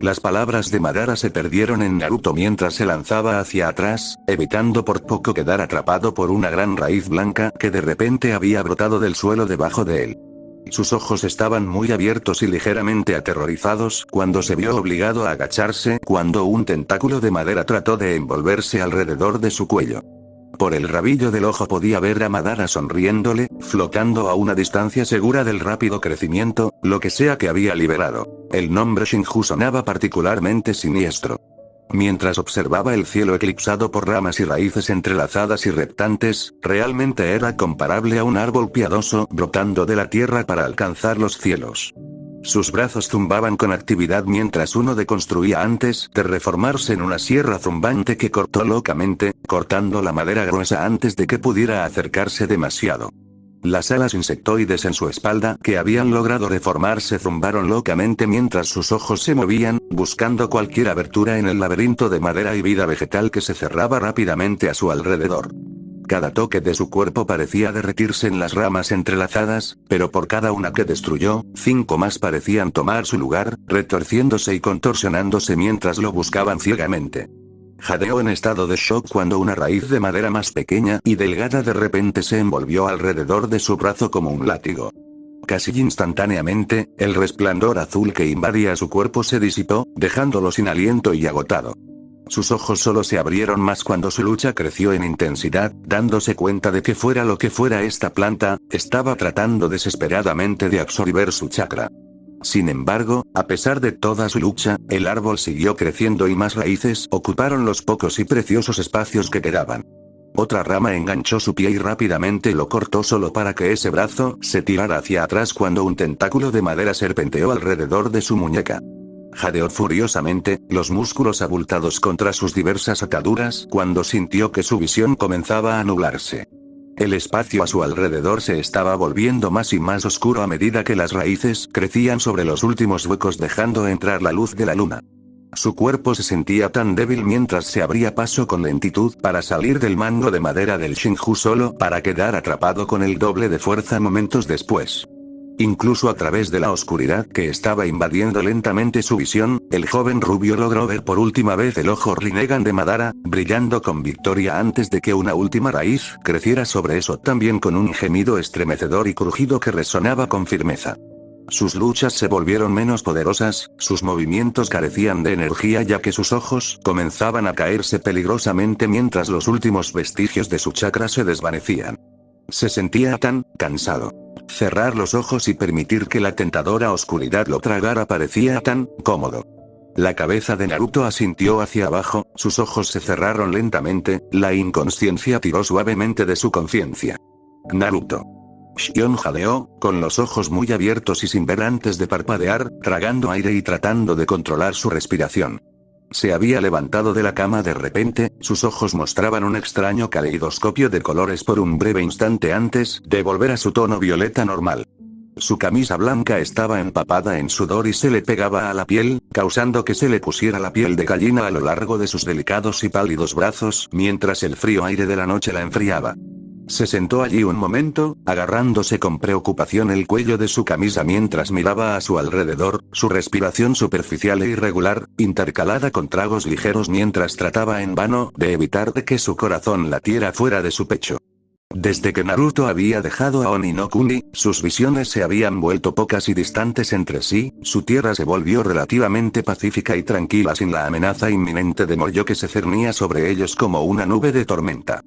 Las palabras de Madara se perdieron en Naruto mientras se lanzaba hacia atrás, evitando por poco quedar atrapado por una gran raíz blanca que de repente había brotado del suelo debajo de él. Sus ojos estaban muy abiertos y ligeramente aterrorizados cuando se vio obligado a agacharse cuando un tentáculo de madera trató de envolverse alrededor de su cuello. Por el rabillo del ojo podía ver a Madara sonriéndole, flotando a una distancia segura del rápido crecimiento, lo que sea que había liberado. El nombre Shinju sonaba particularmente siniestro. Mientras observaba el cielo eclipsado por ramas y raíces entrelazadas y reptantes, realmente era comparable a un árbol piadoso brotando de la tierra para alcanzar los cielos. Sus brazos zumbaban con actividad mientras uno deconstruía antes de reformarse en una sierra zumbante que cortó locamente, cortando la madera gruesa antes de que pudiera acercarse demasiado. Las alas insectoides en su espalda, que habían logrado reformarse, zumbaron locamente mientras sus ojos se movían, buscando cualquier abertura en el laberinto de madera y vida vegetal que se cerraba rápidamente a su alrededor. Cada toque de su cuerpo parecía derretirse en las ramas entrelazadas, pero por cada una que destruyó, 5 más parecían tomar su lugar, retorciéndose y contorsionándose mientras lo buscaban ciegamente. Jadeó en estado de shock cuando una raíz de madera más pequeña y delgada de repente se envolvió alrededor de su brazo como un látigo. Casi instantáneamente, el resplandor azul que invadía su cuerpo se disipó, dejándolo sin aliento y agotado. Sus ojos solo se abrieron más cuando su lucha creció en intensidad, dándose cuenta de que fuera lo que fuera esta planta, estaba tratando desesperadamente de absorber su chakra. Sin embargo, a pesar de toda su lucha, el árbol siguió creciendo y más raíces ocuparon los pocos y preciosos espacios que quedaban. Otra rama enganchó su pie y rápidamente lo cortó solo para que ese brazo se tirara hacia atrás cuando un tentáculo de madera serpenteó alrededor de su muñeca. Jadeó furiosamente, los músculos abultados contra sus diversas ataduras, cuando sintió que su visión comenzaba a nublarse. El espacio a su alrededor se estaba volviendo más y más oscuro a medida que las raíces crecían sobre los últimos huecos dejando entrar la luz de la luna. Su cuerpo se sentía tan débil mientras se abría paso con lentitud para salir del mango de madera del Shinju solo para quedar atrapado con el doble de fuerza momentos después. Incluso a través de la oscuridad que estaba invadiendo lentamente su visión, el joven rubio logró ver por última vez el ojo Rinnegan de Madara, brillando con victoria antes de que una última raíz creciera sobre eso también con un gemido estremecedor y crujido que resonaba con firmeza. Sus luchas se volvieron menos poderosas, sus movimientos carecían de energía ya que sus ojos comenzaban a caerse peligrosamente mientras los últimos vestigios de su chakra se desvanecían. Se sentía tan cansado. Cerrar los ojos y permitir que la tentadora oscuridad lo tragara parecía tan cómodo. La cabeza de Naruto asintió hacia abajo, sus ojos se cerraron lentamente, la inconsciencia tiró suavemente de su conciencia. Naruto. Shion jadeó, con los ojos muy abiertos y sin ver antes de parpadear, tragando aire y tratando de controlar su respiración. Se había levantado de la cama de repente, sus ojos mostraban un extraño caleidoscopio de colores por un breve instante antes de volver a su tono violeta normal. Su camisa blanca estaba empapada en sudor y se le pegaba a la piel, causando que se le pusiera la piel de gallina a lo largo de sus delicados y pálidos brazos, mientras el frío aire de la noche la enfriaba. Se sentó allí un momento, agarrándose con preocupación el cuello de su camisa mientras miraba a su alrededor, su respiración superficial e irregular, intercalada con tragos ligeros mientras trataba en vano de evitar de que su corazón latiera fuera de su pecho. Desde que Naruto había dejado a Oni no Kuni, sus visiones se habían vuelto pocas y distantes entre sí, su tierra se volvió relativamente pacífica y tranquila sin la amenaza inminente de Moyo que se cernía sobre ellos como una nube de tormenta.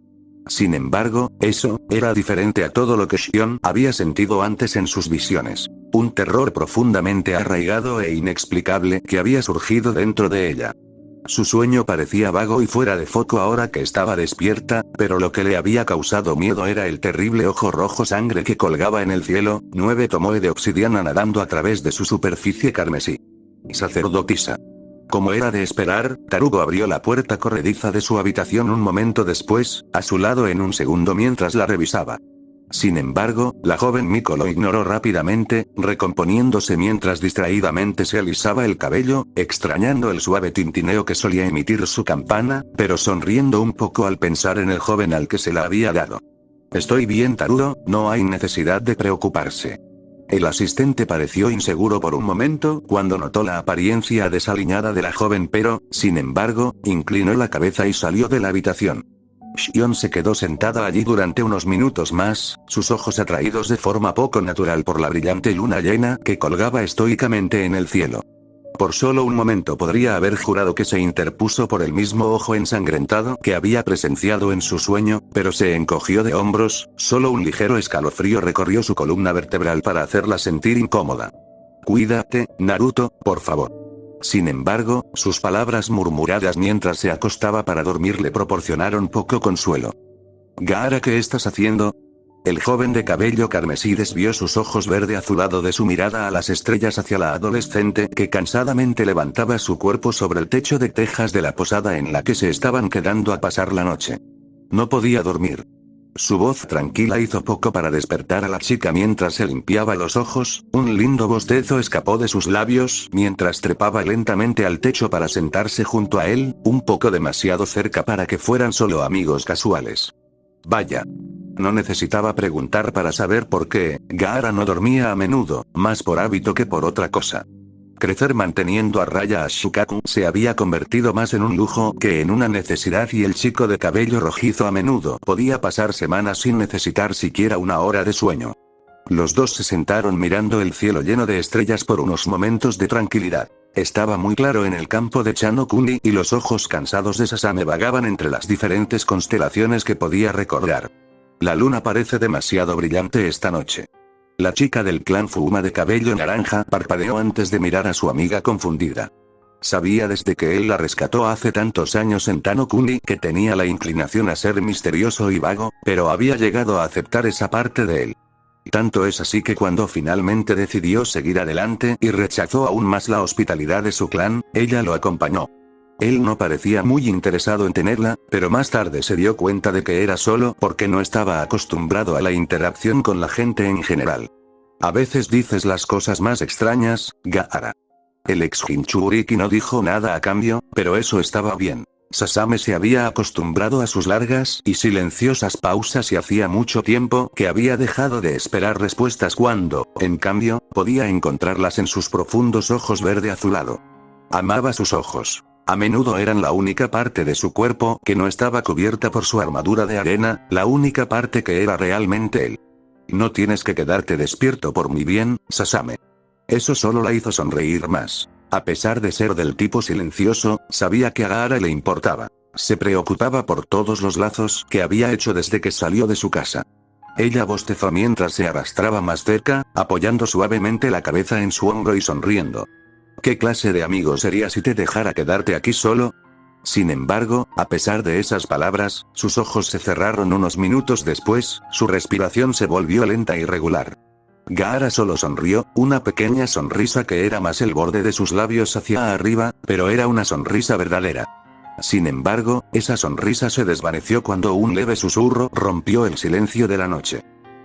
Sin embargo, eso era diferente a todo lo que Shion había sentido antes en sus visiones. Un terror profundamente arraigado e inexplicable que había surgido dentro de ella. Su sueño parecía vago y fuera de foco ahora que estaba despierta, pero lo que le había causado miedo era el terrible ojo rojo sangre que colgaba en el cielo, 9 tomoe de obsidiana nadando a través de su superficie carmesí. Sacerdotisa. Como era de esperar, Tarugo abrió la puerta corrediza de su habitación un momento después, a su lado en un segundo mientras la revisaba. Sin embargo, la joven Miko lo ignoró rápidamente, recomponiéndose mientras distraídamente se alisaba el cabello, extrañando el suave tintineo que solía emitir su campana, pero sonriendo un poco al pensar en el joven al que se la había dado. Estoy bien, Tarugo, no hay necesidad de preocuparse. El asistente pareció inseguro por un momento cuando notó la apariencia desaliñada de la joven pero, sin embargo, inclinó la cabeza y salió de la habitación. Shion se quedó sentada allí durante unos minutos más, sus ojos atraídos de forma poco natural por la brillante luna llena que colgaba estoicamente en el cielo. Por solo un momento podría haber jurado que se interpuso por el mismo ojo ensangrentado que había presenciado en su sueño, pero se encogió de hombros, solo un ligero escalofrío recorrió su columna vertebral para hacerla sentir incómoda. Cuídate, Naruto, por favor. Sin embargo, sus palabras murmuradas mientras se acostaba para dormir le proporcionaron poco consuelo. Gaara, ¿qué estás haciendo? El joven de cabello carmesí desvió sus ojos verde azulado de su mirada a las estrellas hacia la adolescente que cansadamente levantaba su cuerpo sobre el techo de tejas de la posada en la que se estaban quedando a pasar la noche. No podía dormir. Su voz tranquila hizo poco para despertar a la chica mientras se limpiaba los ojos, un lindo bostezo escapó de sus labios mientras trepaba lentamente al techo para sentarse junto a él, un poco demasiado cerca para que fueran solo amigos casuales. Vaya. No necesitaba preguntar para saber por qué, Gaara no dormía a menudo, más por hábito que por otra cosa. Crecer manteniendo a raya a Shukaku se había convertido más en un lujo que en una necesidad y el chico de cabello rojizo a menudo podía pasar semanas sin necesitar siquiera una hora de sueño. Los dos se sentaron mirando el cielo lleno de estrellas por unos momentos de tranquilidad. Estaba muy claro en el campo de Chano-kuni y los ojos cansados de Sasame vagaban entre las diferentes constelaciones que podía recordar. La luna parece demasiado brillante esta noche. La chica del clan Fuma de cabello naranja parpadeó antes de mirar a su amiga confundida. Sabía desde que él la rescató hace tantos años en Tano-kuni que tenía la inclinación a ser misterioso y vago, pero había llegado a aceptar esa parte de él. Tanto es así que cuando finalmente decidió seguir adelante y rechazó aún más la hospitalidad de su clan, ella lo acompañó. Él no parecía muy interesado en tenerla, pero más tarde se dio cuenta de que era solo porque no estaba acostumbrado a la interacción con la gente en general. A veces dices las cosas más extrañas, Gaara. El ex Jinchuriki no dijo nada a cambio, pero eso estaba bien. Sasame se había acostumbrado a sus largas y silenciosas pausas y hacía mucho tiempo que había dejado de esperar respuestas cuando, en cambio, podía encontrarlas en sus profundos ojos verde azulado. Amaba sus ojos. A menudo eran la única parte de su cuerpo que no estaba cubierta por su armadura de arena, la única parte que era realmente él. No tienes que quedarte despierto por mi bien, Sasame. Eso solo la hizo sonreír más. A pesar de ser del tipo silencioso, sabía que a Gaara le importaba. Se preocupaba por todos los lazos que había hecho desde que salió de su casa. Ella bostezó mientras se arrastraba más cerca, apoyando suavemente la cabeza en su hombro y sonriendo. ¿Qué clase de amigo sería si te dejara quedarte aquí solo? Sin embargo, a pesar de esas palabras, sus ojos se cerraron unos minutos después, su respiración se volvió lenta y regular. Gaara solo sonrió, una pequeña sonrisa que era más el borde de sus labios hacia arriba, pero era una sonrisa verdadera. Sin embargo, esa sonrisa se desvaneció cuando un leve susurro rompió el silencio de la noche.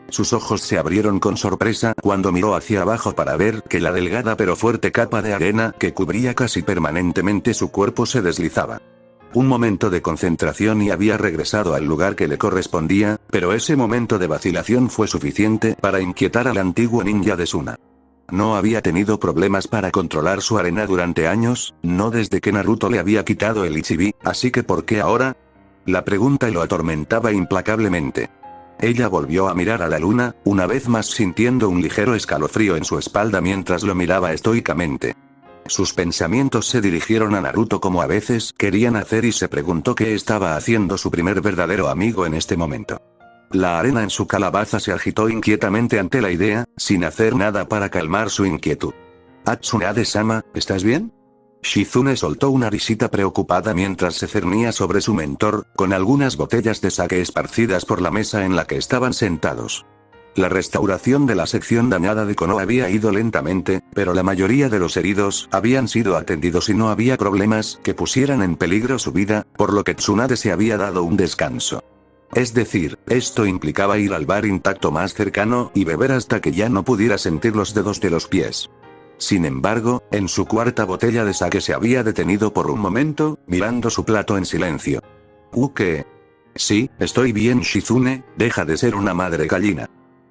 Sus ojos se abrieron con sorpresa cuando miró hacia abajo para ver que la delgada pero fuerte capa de arena que cubría casi permanentemente su cuerpo se deslizaba. Un momento de concentración y había regresado al lugar que le correspondía, pero ese momento de vacilación fue suficiente para inquietar al antiguo ninja de Suna. No había tenido problemas para controlar su arena durante años, no desde que Naruto le había quitado el Ichibi, así que ¿por qué ahora? La pregunta lo atormentaba implacablemente. Ella volvió a mirar a la luna, una vez más sintiendo un ligero escalofrío en su espalda mientras lo miraba estoicamente. Sus pensamientos se dirigieron a Naruto como a veces querían hacer y se preguntó qué estaba haciendo su primer verdadero amigo en este momento. La arena en su calabaza se agitó inquietamente ante la idea, sin hacer nada para calmar su inquietud. Tsunade-sama, ¿estás bien? Shizune soltó una risita preocupada mientras se cernía sobre su mentor, con algunas botellas de sake esparcidas por la mesa en la que estaban sentados. La restauración de la sección dañada de Konoha había ido lentamente, pero la mayoría de los heridos habían sido atendidos y no había problemas que pusieran en peligro su vida, por lo que Tsunade se había dado un descanso. Es decir, esto implicaba ir al bar intacto más cercano y beber hasta que ya no pudiera sentir los dedos de los pies. Sin embargo, en su cuarta botella de sake se había detenido por un momento, mirando su plato en silencio. ¿Qué? Sí, estoy bien Shizune, deja de ser una madre gallina.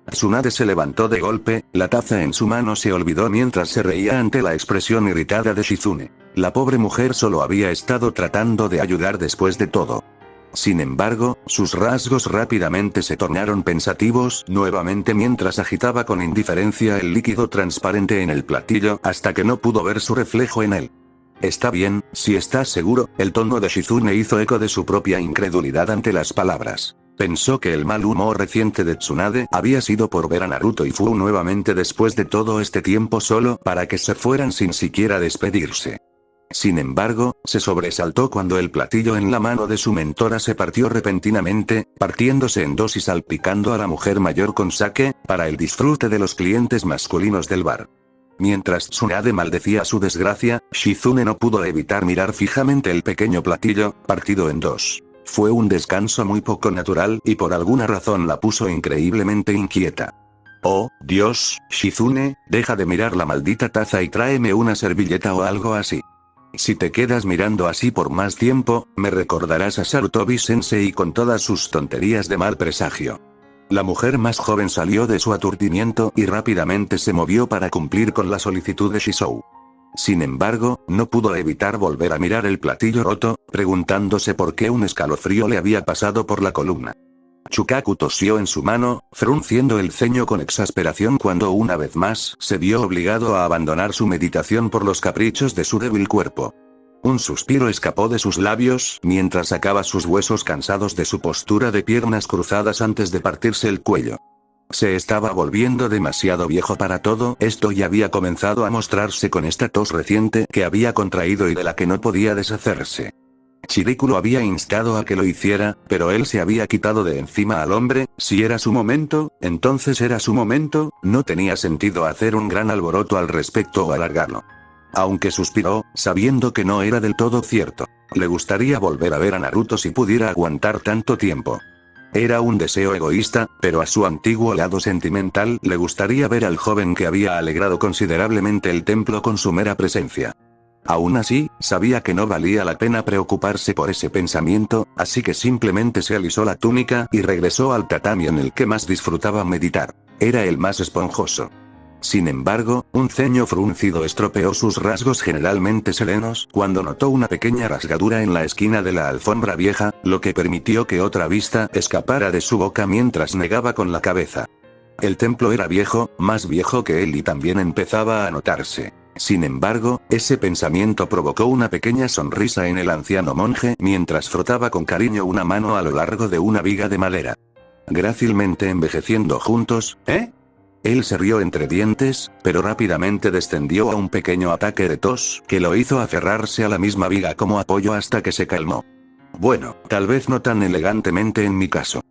Tsunade se levantó de golpe, la taza en su mano se olvidó mientras se reía ante la expresión irritada de Shizune. La pobre mujer solo había estado tratando de ayudar después de todo. Sin embargo, sus rasgos rápidamente se tornaron pensativos nuevamente mientras agitaba con indiferencia el líquido transparente en el platillo hasta que no pudo ver su reflejo en él. Está bien, si estás seguro, el tono de Shizune hizo eco de su propia incredulidad ante las palabras. Pensó que el mal humor reciente de Tsunade había sido por ver a Naruto y Fu nuevamente después de todo este tiempo solo para que se fueran sin siquiera despedirse. Sin embargo, se sobresaltó cuando el platillo en la mano de su mentora se partió repentinamente, partiéndose en dos y salpicando a la mujer mayor con sake, para el disfrute de los clientes masculinos del bar. Mientras Tsunade maldecía su desgracia, Shizune no pudo evitar mirar fijamente el pequeño platillo, partido en dos. Fue un descanso muy poco natural y por alguna razón la puso increíblemente inquieta. Oh, Dios, Shizune, deja de mirar la maldita taza y tráeme una servilleta o algo así. Si te quedas mirando así por más tiempo, me recordarás a Sarutobi-sensei con todas sus tonterías de mal presagio. La mujer más joven salió de su aturdimiento y rápidamente se movió para cumplir con la solicitud de Shizou. Sin embargo, no pudo evitar volver a mirar el platillo roto, preguntándose por qué un escalofrío le había pasado por la columna. Chukaku tosió en su mano, frunciendo el ceño con exasperación cuando una vez más se vio obligado a abandonar su meditación por los caprichos de su débil cuerpo. Un suspiro escapó de sus labios mientras sacaba sus huesos cansados de su postura de piernas cruzadas antes de partirse el cuello. Se estaba volviendo demasiado viejo para todo esto y había comenzado a mostrarse con esta tos reciente que había contraído y de la que no podía deshacerse. Chiriku lo había instado a que lo hiciera, pero él se había quitado de encima al hombre. Si era su momento, entonces era su momento, no tenía sentido hacer un gran alboroto al respecto o alargarlo. Aunque suspiró, sabiendo que no era del todo cierto. Le gustaría volver a ver a Naruto si pudiera aguantar tanto tiempo. Era un deseo egoísta, pero a su antiguo lado sentimental le gustaría ver al joven que había alegrado considerablemente el templo con su mera presencia. Aún así, sabía que no valía la pena preocuparse por ese pensamiento, así que simplemente se alisó la túnica y regresó al tatami en el que más disfrutaba meditar. Era el más esponjoso. Sin embargo, un ceño fruncido estropeó sus rasgos generalmente serenos cuando notó una pequeña rasgadura en la esquina de la alfombra vieja, lo que permitió que otra vista escapara de su boca mientras negaba con la cabeza. El templo era viejo, más viejo que él y también empezaba a notarse. Sin embargo, ese pensamiento provocó una pequeña sonrisa en el anciano monje mientras frotaba con cariño una mano a lo largo de una viga de madera. Grácilmente envejeciendo juntos, ¿eh? Él se rió entre dientes, pero rápidamente descendió a un pequeño ataque de tos que lo hizo aferrarse a la misma viga como apoyo hasta que se calmó. Bueno, tal vez no tan elegantemente en mi caso.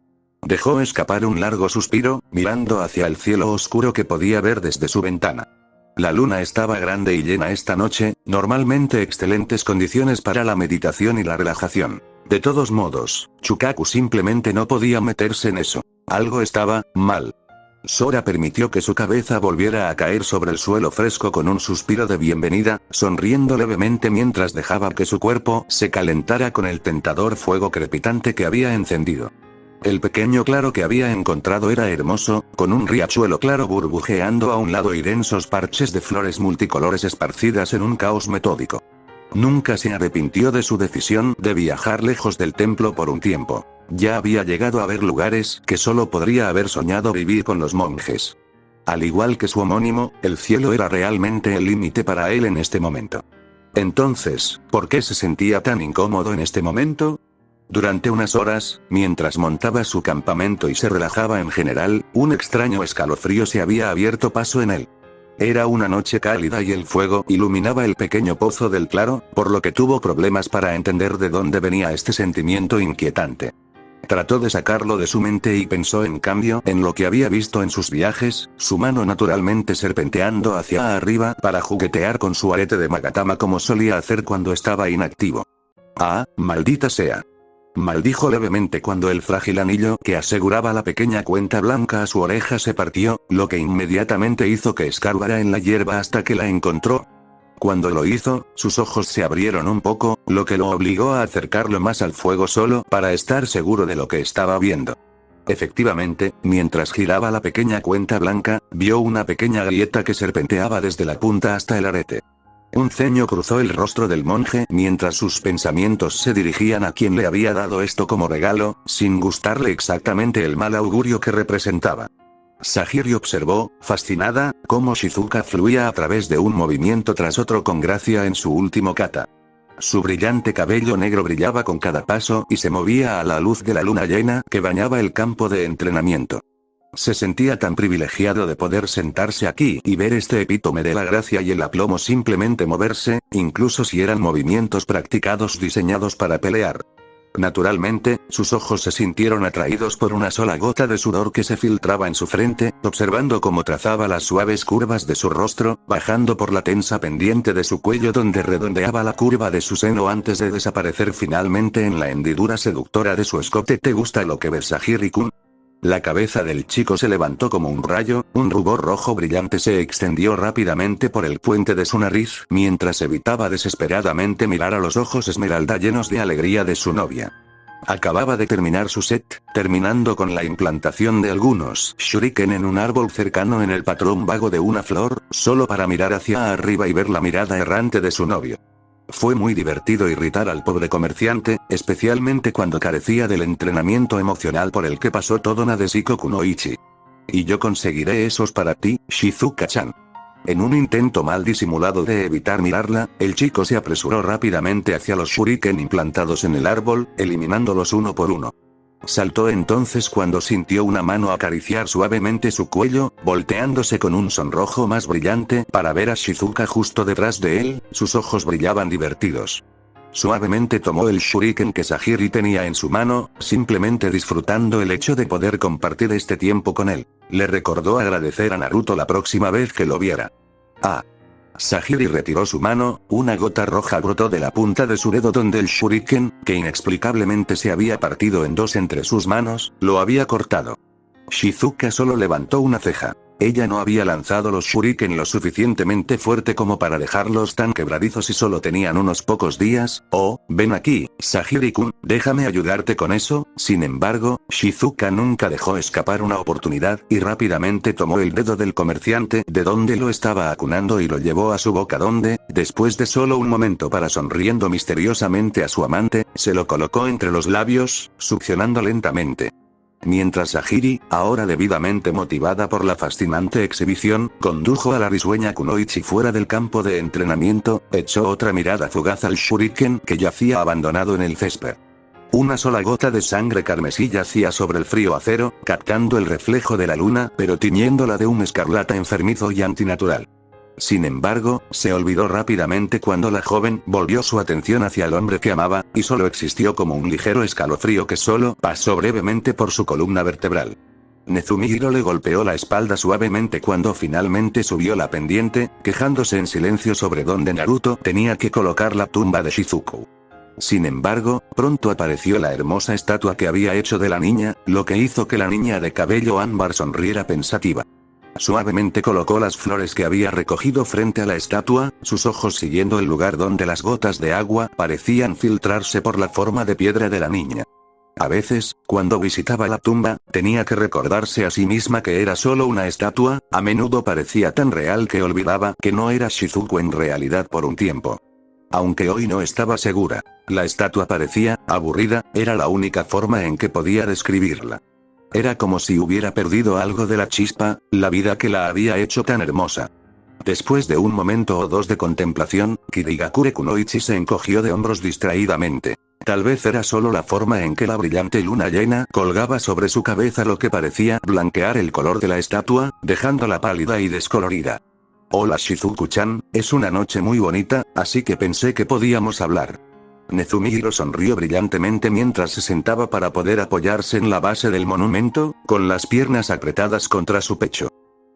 Dejó escapar un largo suspiro, mirando hacia el cielo oscuro que podía ver desde su ventana. La luna estaba grande y llena esta noche, normalmente excelentes condiciones para la meditación y la relajación. De todos modos, Chukaku simplemente no podía meterse en eso. Algo estaba mal. Sora permitió que su cabeza volviera a caer sobre el suelo fresco con un suspiro de bienvenida, sonriendo levemente mientras dejaba que su cuerpo se calentara con el tentador fuego crepitante que había encendido. El pequeño claro que había encontrado era hermoso, con un riachuelo claro burbujeando a un lado y densos parches de flores multicolores esparcidas en un caos metódico. Nunca se arrepintió de su decisión de viajar lejos del templo por un tiempo. Ya había llegado a ver lugares que solo podría haber soñado vivir con los monjes. Al igual que su homónimo, el cielo era realmente el límite para él en este momento. Entonces, ¿por qué se sentía tan incómodo en este momento? Durante unas horas, mientras montaba su campamento y se relajaba en general, un extraño escalofrío se había abierto paso en él. Era una noche cálida y el fuego iluminaba el pequeño pozo del claro, por lo que tuvo problemas para entender de dónde venía este sentimiento inquietante. Trató de sacarlo de su mente y pensó en cambio en lo que había visto en sus viajes, su mano naturalmente serpenteando hacia arriba para juguetear con su arete de Magatama como solía hacer cuando estaba inactivo. ¡Ah, maldita sea! Maldijo levemente cuando el frágil anillo que aseguraba la pequeña cuenta blanca a su oreja se partió, lo que inmediatamente hizo que escarbara en la hierba hasta que la encontró. Cuando lo hizo, sus ojos se abrieron un poco, lo que lo obligó a acercarlo más al fuego solo para estar seguro de lo que estaba viendo. Efectivamente, mientras giraba la pequeña cuenta blanca, vio una pequeña grieta que serpenteaba desde la punta hasta el arete. Un ceño cruzó el rostro del monje mientras sus pensamientos se dirigían a quien le había dado esto como regalo, sin gustarle exactamente el mal augurio que representaba. Sahiri observó, fascinada, cómo Shizuka fluía a través de un movimiento tras otro con gracia en su último kata. Su brillante cabello negro brillaba con cada paso y se movía a la luz de la luna llena que bañaba el campo de entrenamiento. Se sentía tan privilegiado de poder sentarse aquí y ver este epítome de la gracia y el aplomo simplemente moverse, incluso si eran movimientos practicados diseñados para pelear. Naturalmente, sus ojos se sintieron atraídos por una sola gota de sudor que se filtraba en su frente, observando cómo trazaba las suaves curvas de su rostro, bajando por la tensa pendiente de su cuello donde redondeaba la curva de su seno antes de desaparecer finalmente en la hendidura seductora de su escote. ¿Te gusta lo que ves, Sahiri-kun? La cabeza del chico se levantó como un rayo, un rubor rojo brillante se extendió rápidamente por el puente de su nariz, mientras evitaba desesperadamente mirar a los ojos esmeralda llenos de alegría de su novia. Acababa de terminar su set, terminando con la implantación de algunos shuriken en un árbol cercano en el patrón vago de una flor, solo para mirar hacia arriba y ver la mirada errante de su novio. Fue muy divertido irritar al pobre comerciante, especialmente cuando carecía del entrenamiento emocional por el que pasó todo Nadeshiko Kunoichi. Y yo conseguiré esos para ti, Shizuka-chan. En un intento mal disimulado de evitar mirarla, el chico se apresuró rápidamente hacia los shuriken implantados en el árbol, eliminándolos uno por uno. Saltó entonces cuando sintió una mano acariciar suavemente su cuello, volteándose con un sonrojo más brillante para ver a Shizuka justo detrás de él, sus ojos brillaban divertidos. Suavemente tomó el shuriken que Sahiri tenía en su mano, simplemente disfrutando el hecho de poder compartir este tiempo con él. Le recordó agradecer a Naruto la próxima vez que lo viera. Sahiri retiró su mano, una gota roja brotó de la punta de su dedo donde el shuriken, que inexplicablemente se había partido en dos entre sus manos, lo había cortado. Shizuka solo levantó una ceja. Ella no había lanzado los shuriken lo suficientemente fuerte como para dejarlos tan quebradizos y solo tenían unos pocos días. Oh, ven aquí, Sahiri-kun, déjame ayudarte con eso. Sin embargo, Shizuka nunca dejó escapar una oportunidad y rápidamente tomó el dedo del comerciante de donde lo estaba acunando y lo llevó a su boca donde, después de solo un momento para sonriendo misteriosamente a su amante, se lo colocó entre los labios, succionando lentamente. Mientras Sahiri, ahora debidamente motivada por la fascinante exhibición, condujo a la risueña Kunoichi fuera del campo de entrenamiento, echó otra mirada fugaz al shuriken que yacía abandonado en el césped. Una sola gota de sangre carmesí yacía sobre el frío acero, captando el reflejo de la luna, pero tiñéndola de un escarlata enfermizo y antinatural. Sin embargo, se olvidó rápidamente cuando la joven volvió su atención hacia el hombre que amaba, y solo existió como un ligero escalofrío que solo pasó brevemente por su columna vertebral. Nezumihiro le golpeó la espalda suavemente cuando finalmente subió la pendiente, quejándose en silencio sobre dónde Naruto tenía que colocar la tumba de Shizuku. Sin embargo, pronto apareció la hermosa estatua que había hecho de la niña, lo que hizo que la niña de cabello ámbar sonriera pensativa. Suavemente colocó las flores que había recogido frente a la estatua, sus ojos siguiendo el lugar donde las gotas de agua parecían filtrarse por la forma de piedra de la niña. A veces, cuando visitaba la tumba, tenía que recordarse a sí misma que era solo una estatua, a menudo parecía tan real que olvidaba que no era Shizuku en realidad por un tiempo. Aunque hoy no estaba segura, la estatua parecía aburrida, era la única forma en que podía describirla. Era como si hubiera perdido algo de la chispa, la vida que la había hecho tan hermosa. Después de un momento o dos de contemplación, Kirigakure Kunoichi se encogió de hombros distraídamente. Tal vez era solo la forma en que la brillante luna llena colgaba sobre su cabeza lo que parecía blanquear el color de la estatua, dejándola pálida y descolorida. Hola Shizuku-chan, es una noche muy bonita, así que pensé que podíamos hablar. Nezumihiro sonrió brillantemente mientras se sentaba para poder apoyarse en la base del monumento, con las piernas apretadas contra su pecho.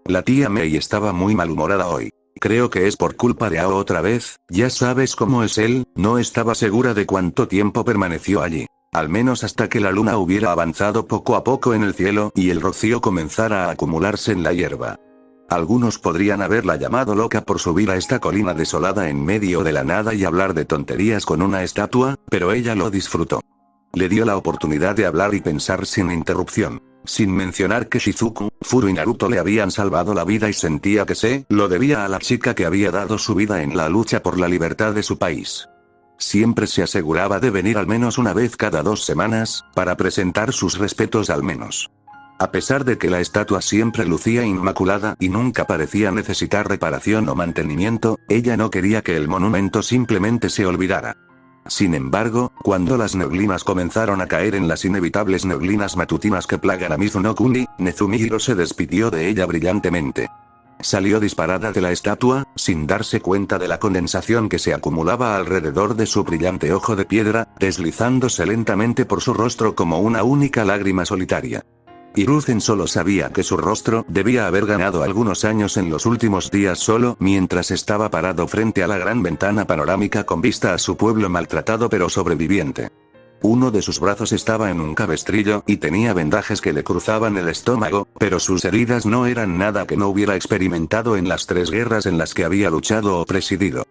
La tía Mei estaba muy malhumorada hoy. Creo que es por culpa de Ao otra vez, ya sabes cómo es él, no estaba segura de cuánto tiempo permaneció allí. Al menos hasta que la luna hubiera avanzado poco a poco en el cielo y el rocío comenzara a acumularse en la hierba. Algunos podrían haberla llamado loca por subir a esta colina desolada en medio de la nada y hablar de tonterías con una estatua, pero ella lo disfrutó. Le dio la oportunidad de hablar y pensar sin interrupción. Sin mencionar que Shizuku, Furu y Naruto le habían salvado la vida y sentía que se lo debía a la chica que había dado su vida en la lucha por la libertad de su país. Siempre se aseguraba de venir al menos una vez cada 2 semanas, para presentar sus respetos al menos. A pesar de que la estatua siempre lucía inmaculada y nunca parecía necesitar reparación o mantenimiento, ella no quería que el monumento simplemente se olvidara. Sin embargo, cuando las neblinas comenzaron a caer en las inevitables neblinas matutinas que plagan a Mizuno-kuni, Nezumihiro se despidió de ella brillantemente. Salió disparada de la estatua, sin darse cuenta de la condensación que se acumulaba alrededor de su brillante ojo de piedra, deslizándose lentamente por su rostro como una única lágrima solitaria. Hiruzen solo sabía que su rostro debía haber ganado algunos años en los últimos días solo mientras estaba parado frente a la gran ventana panorámica con vista a su pueblo maltratado pero sobreviviente. Uno de sus brazos estaba en un cabestrillo y tenía vendajes que le cruzaban el estómago, pero sus heridas no eran nada que no hubiera experimentado en las 3 guerras en las que había luchado o presidido.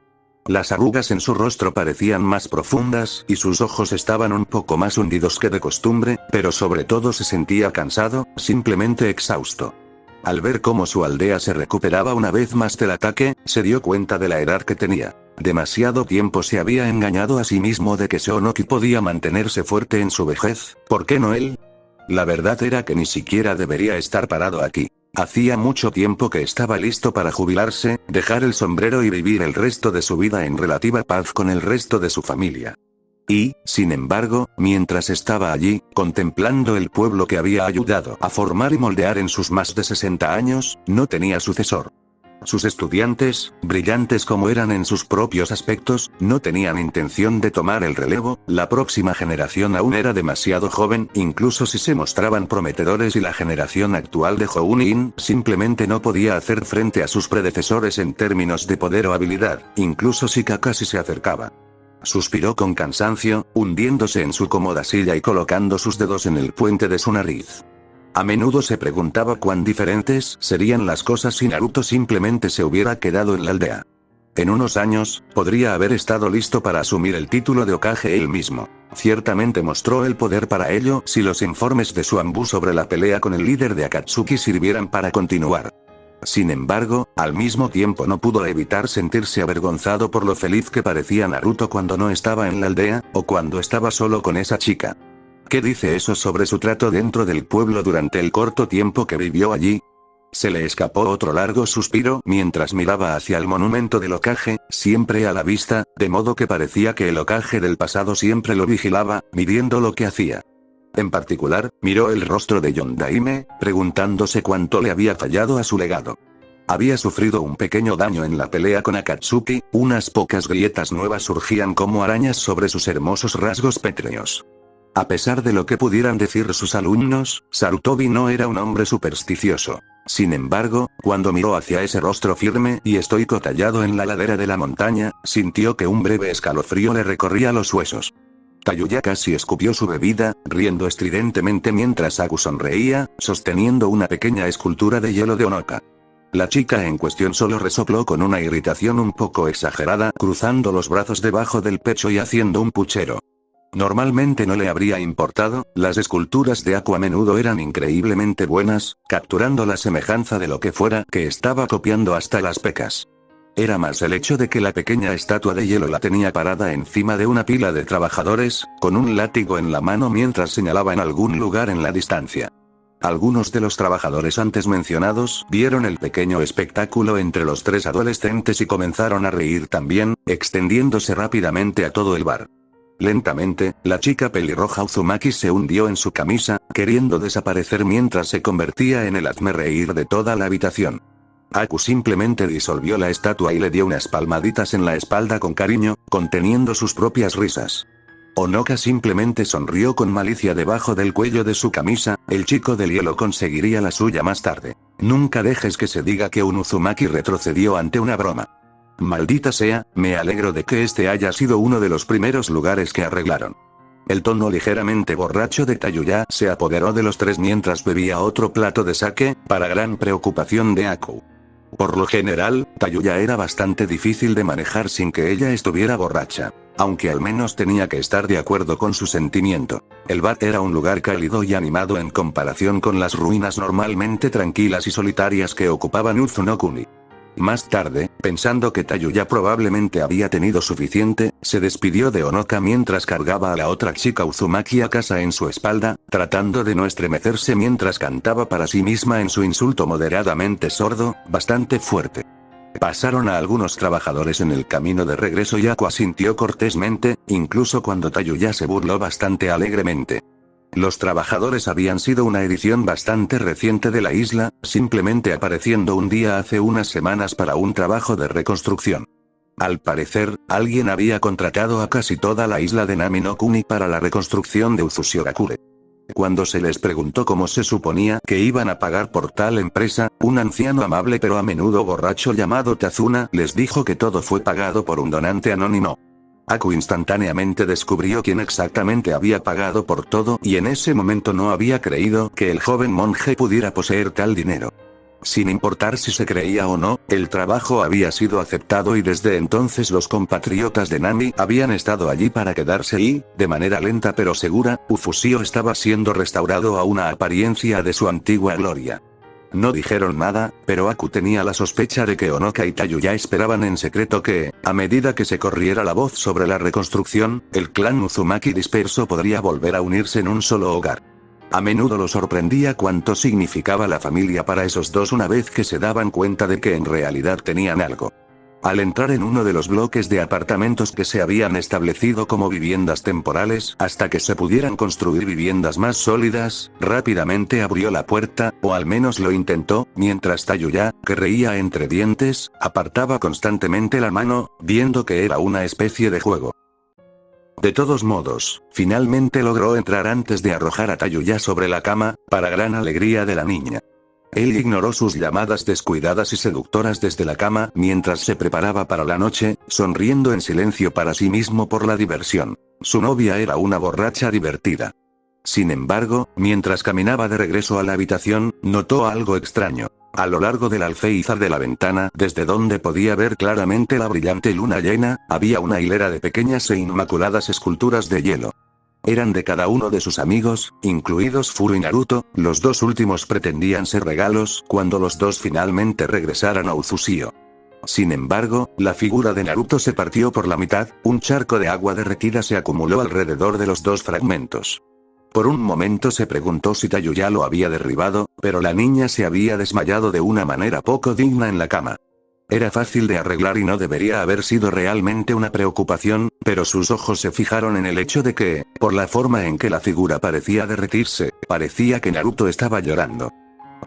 Las arrugas en su rostro parecían más profundas y sus ojos estaban un poco más hundidos que de costumbre, pero sobre todo se sentía cansado, simplemente exhausto. Al ver cómo su aldea se recuperaba una vez más del ataque, se dio cuenta de la edad que tenía. Demasiado tiempo se había engañado a sí mismo de que Shounoki podía mantenerse fuerte en su vejez, ¿por qué no él? La verdad era que ni siquiera debería estar parado aquí. Hacía mucho tiempo que estaba listo para jubilarse, dejar el sombrero y vivir el resto de su vida en relativa paz con el resto de su familia. Y, sin embargo, mientras estaba allí, contemplando el pueblo que había ayudado a formar y moldear en sus más de 60 años, no tenía sucesor. Sus estudiantes, brillantes como eran en sus propios aspectos, no tenían intención de tomar el relevo, la próxima generación aún era demasiado joven, incluso si se mostraban prometedores y la generación actual de Jounin simplemente no podía hacer frente a sus predecesores en términos de poder o habilidad, incluso si Kakashi se acercaba. Suspiró con cansancio, hundiéndose en su cómoda silla y colocando sus dedos en el puente de su nariz. A menudo se preguntaba cuán diferentes serían las cosas si Naruto simplemente se hubiera quedado en la aldea. En unos años, podría haber estado listo para asumir el título de Hokage él mismo. Ciertamente mostró el poder para ello si los informes de Suanbu sobre la pelea con el líder de Akatsuki sirvieran para continuar. Sin embargo, al mismo tiempo no pudo evitar sentirse avergonzado por lo feliz que parecía Naruto cuando no estaba en la aldea, o cuando estaba solo con esa chica. ¿Qué dice eso sobre su trato dentro del pueblo durante el corto tiempo que vivió allí? Se le escapó otro largo suspiro mientras miraba hacia el monumento del Hokage, siempre a la vista, de modo que parecía que el Hokage del pasado siempre lo vigilaba, midiendo lo que hacía. En particular, miró el rostro de Yondaime, preguntándose cuánto le había fallado a su legado. Había sufrido un pequeño daño en la pelea con Akatsuki, unas pocas grietas nuevas surgían como arañas sobre sus hermosos rasgos pétreos. A pesar de lo que pudieran decir sus alumnos, Sarutobi no era un hombre supersticioso. Sin embargo, cuando miró hacia ese rostro firme y estoico tallado en la ladera de la montaña, sintió que un breve escalofrío le recorría los huesos. Tayuya casi escupió su bebida, riendo estridentemente mientras Aku sonreía, sosteniendo una pequeña escultura de hielo de Onoka. La chica en cuestión solo resopló con una irritación un poco exagerada, cruzando los brazos debajo del pecho y haciendo un puchero. Normalmente no le habría importado, las esculturas de Aku a menudo eran increíblemente buenas, capturando la semejanza de lo que fuera que estaba copiando hasta las pecas. Era más el hecho de que la pequeña estatua de hielo la tenía parada encima de una pila de trabajadores, con un látigo en la mano mientras señalaba en algún lugar en la distancia. Algunos de los trabajadores antes mencionados vieron el pequeño espectáculo entre los 3 adolescentes y comenzaron a reír también, extendiéndose rápidamente a todo el bar. Lentamente, la chica pelirroja Uzumaki se hundió en su camisa, queriendo desaparecer mientras se convertía en el hazmerreír de toda la habitación. Aku simplemente disolvió la estatua y le dio unas palmaditas en la espalda con cariño, conteniendo sus propias risas. Onoka simplemente sonrió con malicia debajo del cuello de su camisa, el chico del hielo conseguiría la suya más tarde. Nunca dejes que se diga que un Uzumaki retrocedió ante una broma. Maldita sea, me alegro de que este haya sido uno de los primeros lugares que arreglaron. El tono ligeramente borracho de Tayuya se apoderó de los 3 mientras bebía otro plato de sake, para gran preocupación de Aku. Por lo general, Tayuya era bastante difícil de manejar sin que ella estuviera borracha. Aunque al menos tenía que estar de acuerdo con su sentimiento. El bar era un lugar cálido y animado en comparación con las ruinas normalmente tranquilas y solitarias que ocupaban Uzunokuni. Más tarde, pensando que Tayuya probablemente había tenido suficiente, se despidió de Onoka mientras cargaba a la otra chica Uzumaki a casa en su espalda, tratando de no estremecerse mientras cantaba para sí misma en su insulto moderadamente sordo, bastante fuerte. Pasaron a algunos trabajadores en el camino de regreso y Aku asintió cortésmente, incluso cuando Tayuya se burló bastante alegremente. Los trabajadores habían sido una edición bastante reciente de la isla, simplemente apareciendo un día hace unas semanas para un trabajo de reconstrucción. Al parecer, alguien había contratado a casi toda la isla de Nami no Kuni para la reconstrucción de Uzushigakure. Cuando se les preguntó cómo se suponía que iban a pagar por tal empresa, un anciano amable pero a menudo borracho llamado Tazuna les dijo que todo fue pagado por un donante anónimo. Aku instantáneamente descubrió quién exactamente había pagado por todo y en ese momento no había creído que el joven monje pudiera poseer tal dinero. Sin importar si se creía o no, el trabajo había sido aceptado y desde entonces los compatriotas de Nami habían estado allí para quedarse y, de manera lenta pero segura, Ufusio estaba siendo restaurado a una apariencia de su antigua gloria. No dijeron nada, pero Aku tenía la sospecha de que Onoka y Tayuya esperaban en secreto que, a medida que se corriera la voz sobre la reconstrucción, el clan Uzumaki disperso podría volver a unirse en un solo hogar. A menudo lo sorprendía cuánto significaba la familia para esos dos una vez que se daban cuenta de que en realidad tenían algo. Al entrar en uno de los bloques de apartamentos que se habían establecido como viviendas temporales hasta que se pudieran construir viviendas más sólidas, rápidamente abrió la puerta, o al menos lo intentó, mientras Tayuya, que reía entre dientes, apartaba constantemente la mano, viendo que era una especie de juego. De todos modos, finalmente logró entrar antes de arrojar a Tayuya sobre la cama, para gran alegría de la niña. Él ignoró sus llamadas descuidadas y seductoras desde la cama mientras se preparaba para la noche, sonriendo en silencio para sí mismo por la diversión. Su novia era una borracha divertida. Sin embargo, mientras caminaba de regreso a la habitación, notó algo extraño. A lo largo del alféizar de la ventana, desde donde podía ver claramente la brillante luna llena, había una hilera de pequeñas e inmaculadas esculturas de hielo. Eran de cada uno de sus amigos, incluidos Furu y Naruto, los dos últimos pretendían ser regalos cuando los dos finalmente regresaran a Uzushio. Sin embargo, la figura de Naruto se partió por la mitad, un charco de agua derretida se acumuló alrededor de los dos fragmentos. Por un momento se preguntó si Tayuya lo había derribado, pero la niña se había desmayado de una manera poco digna en la cama. Era fácil de arreglar y no debería haber sido realmente una preocupación, pero sus ojos se fijaron en el hecho de que, por la forma en que la figura parecía derretirse, parecía que Naruto estaba llorando.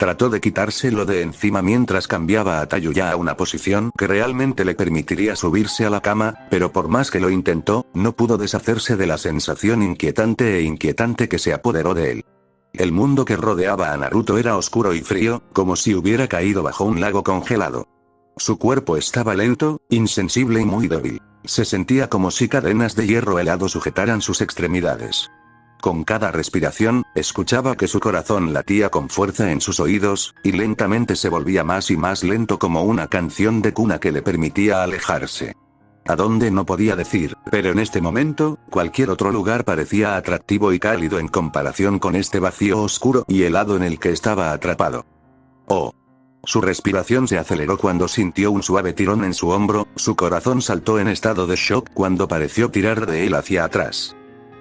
Trató de quitárselo de encima mientras cambiaba a Tayuya a una posición que realmente le permitiría subirse a la cama, pero por más que lo intentó, no pudo deshacerse de la sensación inquietante que se apoderó de él. El mundo que rodeaba a Naruto era oscuro y frío, como si hubiera caído bajo un lago congelado. Su cuerpo estaba lento, insensible y muy débil. Se sentía como si cadenas de hierro helado sujetaran sus extremidades. Con cada respiración, escuchaba que su corazón latía con fuerza en sus oídos, y lentamente se volvía más y más lento como una canción de cuna que le permitía alejarse. A dónde no podía decir, pero en este momento, cualquier otro lugar parecía atractivo y cálido en comparación con este vacío oscuro y helado en el que estaba atrapado. Oh. Su respiración se aceleró cuando sintió un suave tirón en su hombro, su corazón saltó en estado de shock cuando pareció tirar de él hacia atrás.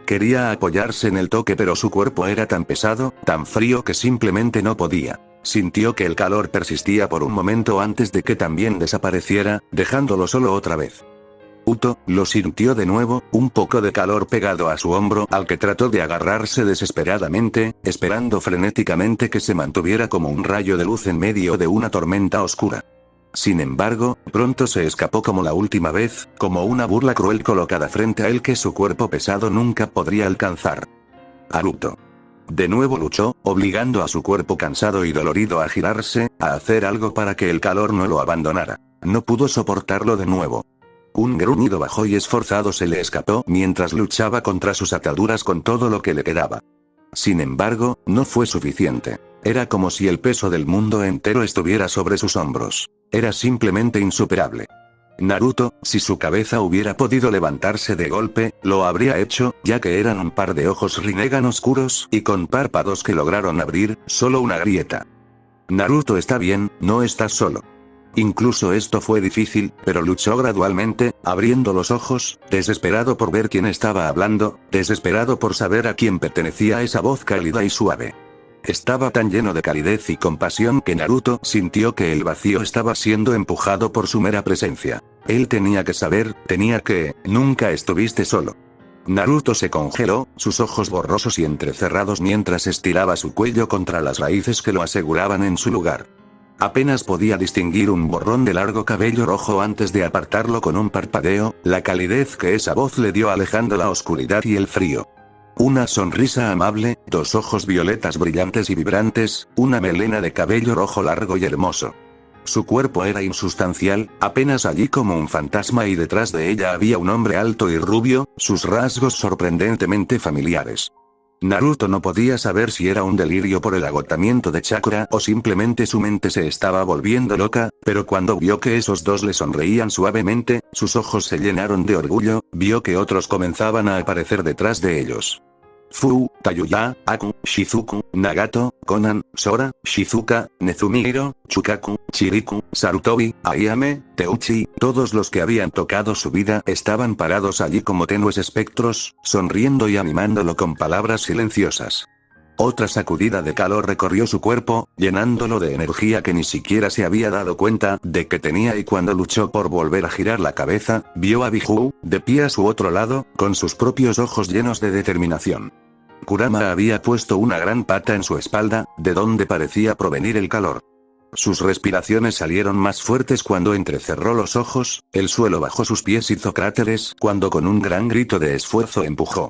Quería apoyarse en el toque pero su cuerpo era tan pesado, tan frío que simplemente no podía. Sintió que el calor persistía por un momento antes de que también desapareciera, dejándolo solo otra vez. Uto, lo sintió de nuevo, un poco de calor pegado a su hombro al que trató de agarrarse desesperadamente, esperando frenéticamente que se mantuviera como un rayo de luz en medio de una tormenta oscura. Sin embargo, pronto se escapó como la última vez, como una burla cruel colocada frente a él que su cuerpo pesado nunca podría alcanzar. Naruto. De nuevo luchó, obligando a su cuerpo cansado y dolorido a girarse, a hacer algo para que el calor no lo abandonara. No pudo soportarlo de nuevo. Un gruñido bajo y esforzado se le escapó mientras luchaba contra sus ataduras con todo lo que le quedaba. Sin embargo, no fue suficiente. Era como si el peso del mundo entero estuviera sobre sus hombros. Era simplemente insuperable. Naruto, si su cabeza hubiera podido levantarse de golpe, lo habría hecho, ya que eran un par de ojos Rinnegan oscuros y con párpados que lograron abrir solo una grieta. Naruto está bien, no estás solo. Incluso esto fue difícil, pero luchó gradualmente, abriendo los ojos, desesperado por ver quién estaba hablando, desesperado por saber a quién pertenecía esa voz cálida y suave. Estaba tan lleno de calidez y compasión que Naruto sintió que el vacío estaba siendo empujado por su mera presencia. Él tenía que saber, nunca estuviste solo. Naruto se congeló, sus ojos borrosos y entrecerrados mientras estiraba su cuello contra las raíces que lo aseguraban en su lugar. Apenas podía distinguir un borrón de largo cabello rojo antes de apartarlo con un parpadeo, la calidez que esa voz le dio alejando la oscuridad y el frío. Una sonrisa amable, 2 ojos violetas brillantes y vibrantes, una melena de cabello rojo largo y hermoso. Su cuerpo era insustancial, apenas allí como un fantasma, y detrás de ella había un hombre alto y rubio, sus rasgos sorprendentemente familiares. Naruto no podía saber si era un delirio por el agotamiento de chakra o simplemente su mente se estaba volviendo loca, pero cuando vio que esos dos le sonreían suavemente, sus ojos se llenaron de orgullo, vio que otros comenzaban a aparecer detrás de ellos. Fu, Tayuya, Aku, Shizuku, Nagato, Konan, Sora, Shizuka, Nezumiro, Chukaku, Chiriku, Sarutobi, Ayame, Teuchi, todos los que habían tocado su vida estaban parados allí como tenues espectros, sonriendo y animándolo con palabras silenciosas. Otra sacudida de calor recorrió su cuerpo, llenándolo de energía que ni siquiera se había dado cuenta de que tenía, y cuando luchó por volver a girar la cabeza, vio a Biju, de pie a su otro lado, con sus propios ojos llenos de determinación. Kurama había puesto una gran pata en su espalda, de donde parecía provenir el calor. Sus respiraciones salieron más fuertes cuando entrecerró los ojos, el suelo bajo sus pies hizo cráteres cuando con un gran grito de esfuerzo empujó.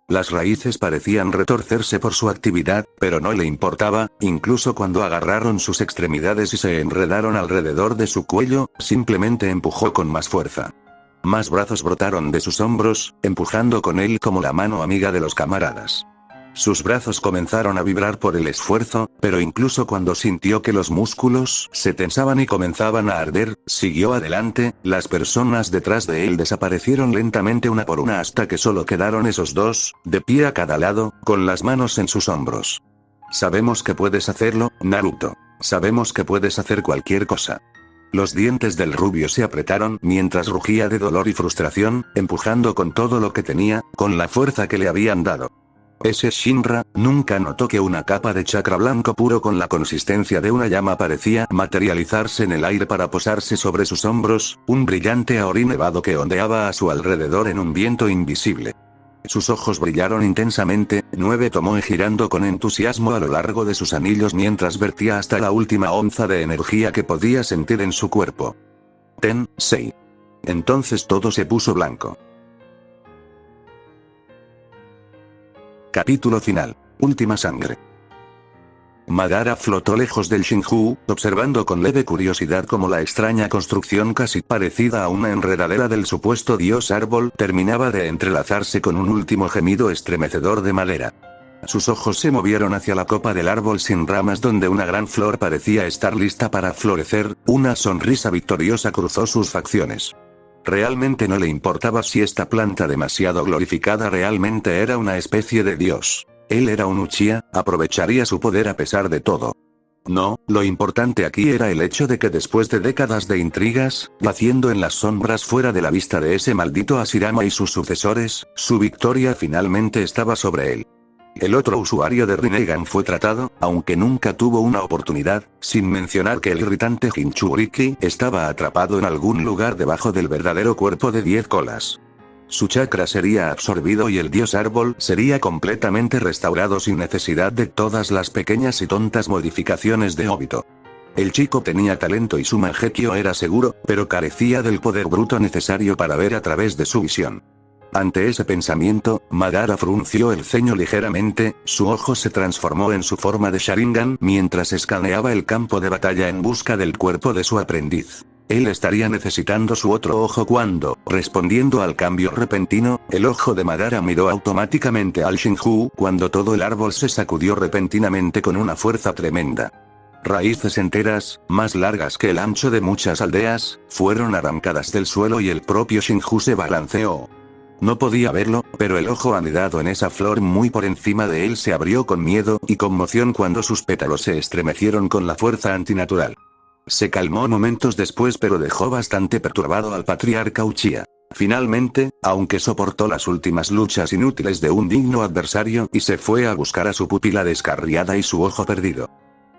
Las raíces parecían retorcerse por su actividad, pero no le importaba, incluso cuando agarraron sus extremidades y se enredaron alrededor de su cuello, simplemente empujó con más fuerza. Más brazos brotaron de sus hombros, empujando con él como la mano amiga de los camaradas. Sus brazos comenzaron a vibrar por el esfuerzo, pero incluso cuando sintió que los músculos se tensaban y comenzaban a arder, siguió adelante. Las personas detrás de él desaparecieron lentamente una por una hasta que solo quedaron esos dos, de pie a cada lado, con las manos en sus hombros. Sabemos que puedes hacerlo, Naruto. Sabemos que puedes hacer cualquier cosa. Los dientes del rubio se apretaron mientras rugía de dolor y frustración, empujando con todo lo que tenía, con la fuerza que le habían dado. Ese Shinra nunca notó que una capa de chakra blanco puro con la consistencia de una llama parecía materializarse en el aire para posarse sobre sus hombros, un brillante aori nevado que ondeaba a su alrededor en un viento invisible. Sus ojos brillaron intensamente, 9 tomó girando con entusiasmo a lo largo de sus anillos mientras vertía hasta la última onza de energía que podía sentir en su cuerpo. Tensei. Entonces todo se puso blanco. Capítulo final. Última sangre. Madara flotó lejos del Shinju, observando con leve curiosidad cómo la extraña construcción casi parecida a una enredadera del supuesto dios árbol terminaba de entrelazarse con un último gemido estremecedor de madera. Sus ojos se movieron hacia la copa del árbol sin ramas donde una gran flor parecía estar lista para florecer, una sonrisa victoriosa cruzó sus facciones. Realmente no le importaba si esta planta demasiado glorificada realmente era una especie de dios. Él era un Uchiha, aprovecharía su poder a pesar de todo. No, lo importante aquí era el hecho de que después de décadas de intrigas, yaciendo en las sombras fuera de la vista de ese maldito Hashirama y sus sucesores, su victoria finalmente estaba sobre él. El otro usuario de Rinnegan fue tratado, aunque nunca tuvo una oportunidad, sin mencionar que el irritante Jinchuriki estaba atrapado en algún lugar debajo del verdadero cuerpo de 10 colas. Su chakra sería absorbido y el dios árbol sería completamente restaurado sin necesidad de todas las pequeñas y tontas modificaciones de Obito. El chico tenía talento y su Mangekyo era seguro, pero carecía del poder bruto necesario para ver a través de su visión. Ante ese pensamiento, Madara frunció el ceño ligeramente, su ojo se transformó en su forma de Sharingan mientras escaneaba el campo de batalla en busca del cuerpo de su aprendiz. Él estaría necesitando su otro ojo cuando, respondiendo al cambio repentino, el ojo de Madara miró automáticamente al Shinju cuando todo el árbol se sacudió repentinamente con una fuerza tremenda. Raíces enteras, más largas que el ancho de muchas aldeas, fueron arrancadas del suelo y el propio Shinju se balanceó. No podía verlo, pero el ojo anidado en esa flor muy por encima de él se abrió con miedo y conmoción cuando sus pétalos se estremecieron con la fuerza antinatural. Se calmó momentos después pero dejó bastante perturbado al patriarca Uchiha. Finalmente, aunque soportó las últimas luchas inútiles de un digno adversario y se fue a buscar a su pupila descarriada y su ojo perdido.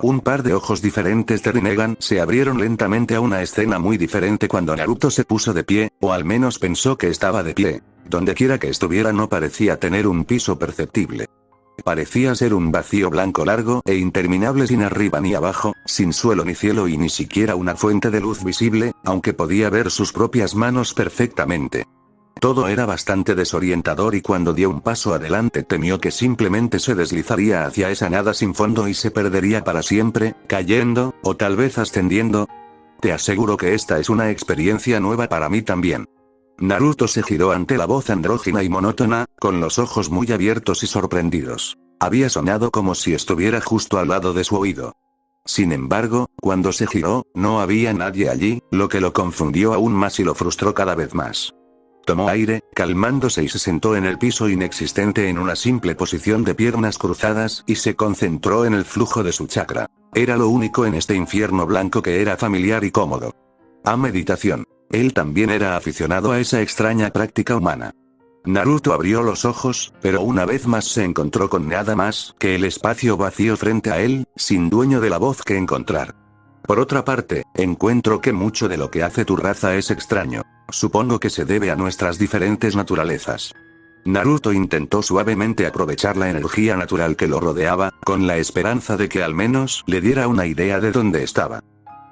Un par de ojos diferentes de Rinnegan se abrieron lentamente a una escena muy diferente cuando Naruto se puso de pie, o al menos pensó que estaba de pie. Dondequiera que estuviera no parecía tener un piso perceptible. Parecía ser un vacío blanco largo e interminable sin arriba ni abajo, sin suelo ni cielo y ni siquiera una fuente de luz visible, aunque podía ver sus propias manos perfectamente. Todo era bastante desorientador y cuando dio un paso adelante temió que simplemente se deslizaría hacia esa nada sin fondo y se perdería para siempre, cayendo, o tal vez ascendiendo. Te aseguro que esta es una experiencia nueva para mí también. Naruto se giró ante la voz andrógina y monótona, con los ojos muy abiertos y sorprendidos. Había sonado como si estuviera justo al lado de su oído. Sin embargo, cuando se giró, no había nadie allí, lo que lo confundió aún más y lo frustró cada vez más. Tomó aire, calmándose y se sentó en el piso inexistente en una simple posición de piernas cruzadas y se concentró en el flujo de su chakra. Era lo único en este infierno blanco que era familiar y cómodo. Meditación. Él también era aficionado a esa extraña práctica humana. Naruto abrió los ojos, pero una vez más se encontró con nada más que el espacio vacío frente a él, sin dueño de la voz que encontrar. Por otra parte, encuentro que mucho de lo que hace tu raza es extraño. Supongo que se debe a nuestras diferentes naturalezas. Naruto intentó suavemente aprovechar la energía natural que lo rodeaba, con la esperanza de que al menos le diera una idea de dónde estaba.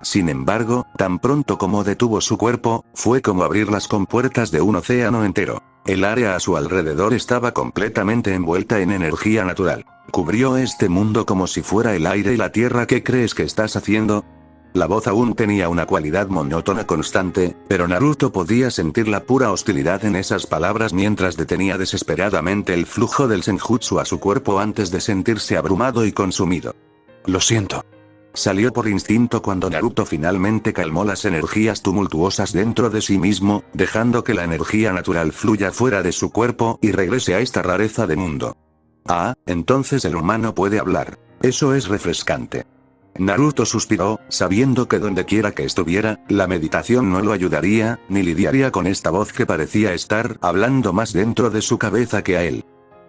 Sin embargo, tan pronto como detuvo su cuerpo, fue como abrir las compuertas de un océano entero. El área a su alrededor estaba completamente envuelta en energía natural. Cubrió este mundo como si fuera el aire y la tierra. ¿Qué crees que estás haciendo? La voz aún tenía una cualidad monótona constante, pero Naruto podía sentir la pura hostilidad en esas palabras mientras detenía desesperadamente el flujo del senjutsu a su cuerpo antes de sentirse abrumado y consumido. Lo siento. Salió por instinto cuando Naruto finalmente calmó las energías tumultuosas dentro de sí mismo, dejando que la energía natural fluya fuera de su cuerpo y regrese a esta rareza de mundo. Entonces el humano puede hablar. Eso es refrescante. Naruto suspiró, sabiendo que dondequiera que estuviera, la meditación no lo ayudaría, ni lidiaría con esta voz que parecía estar hablando más dentro de su cabeza que a él.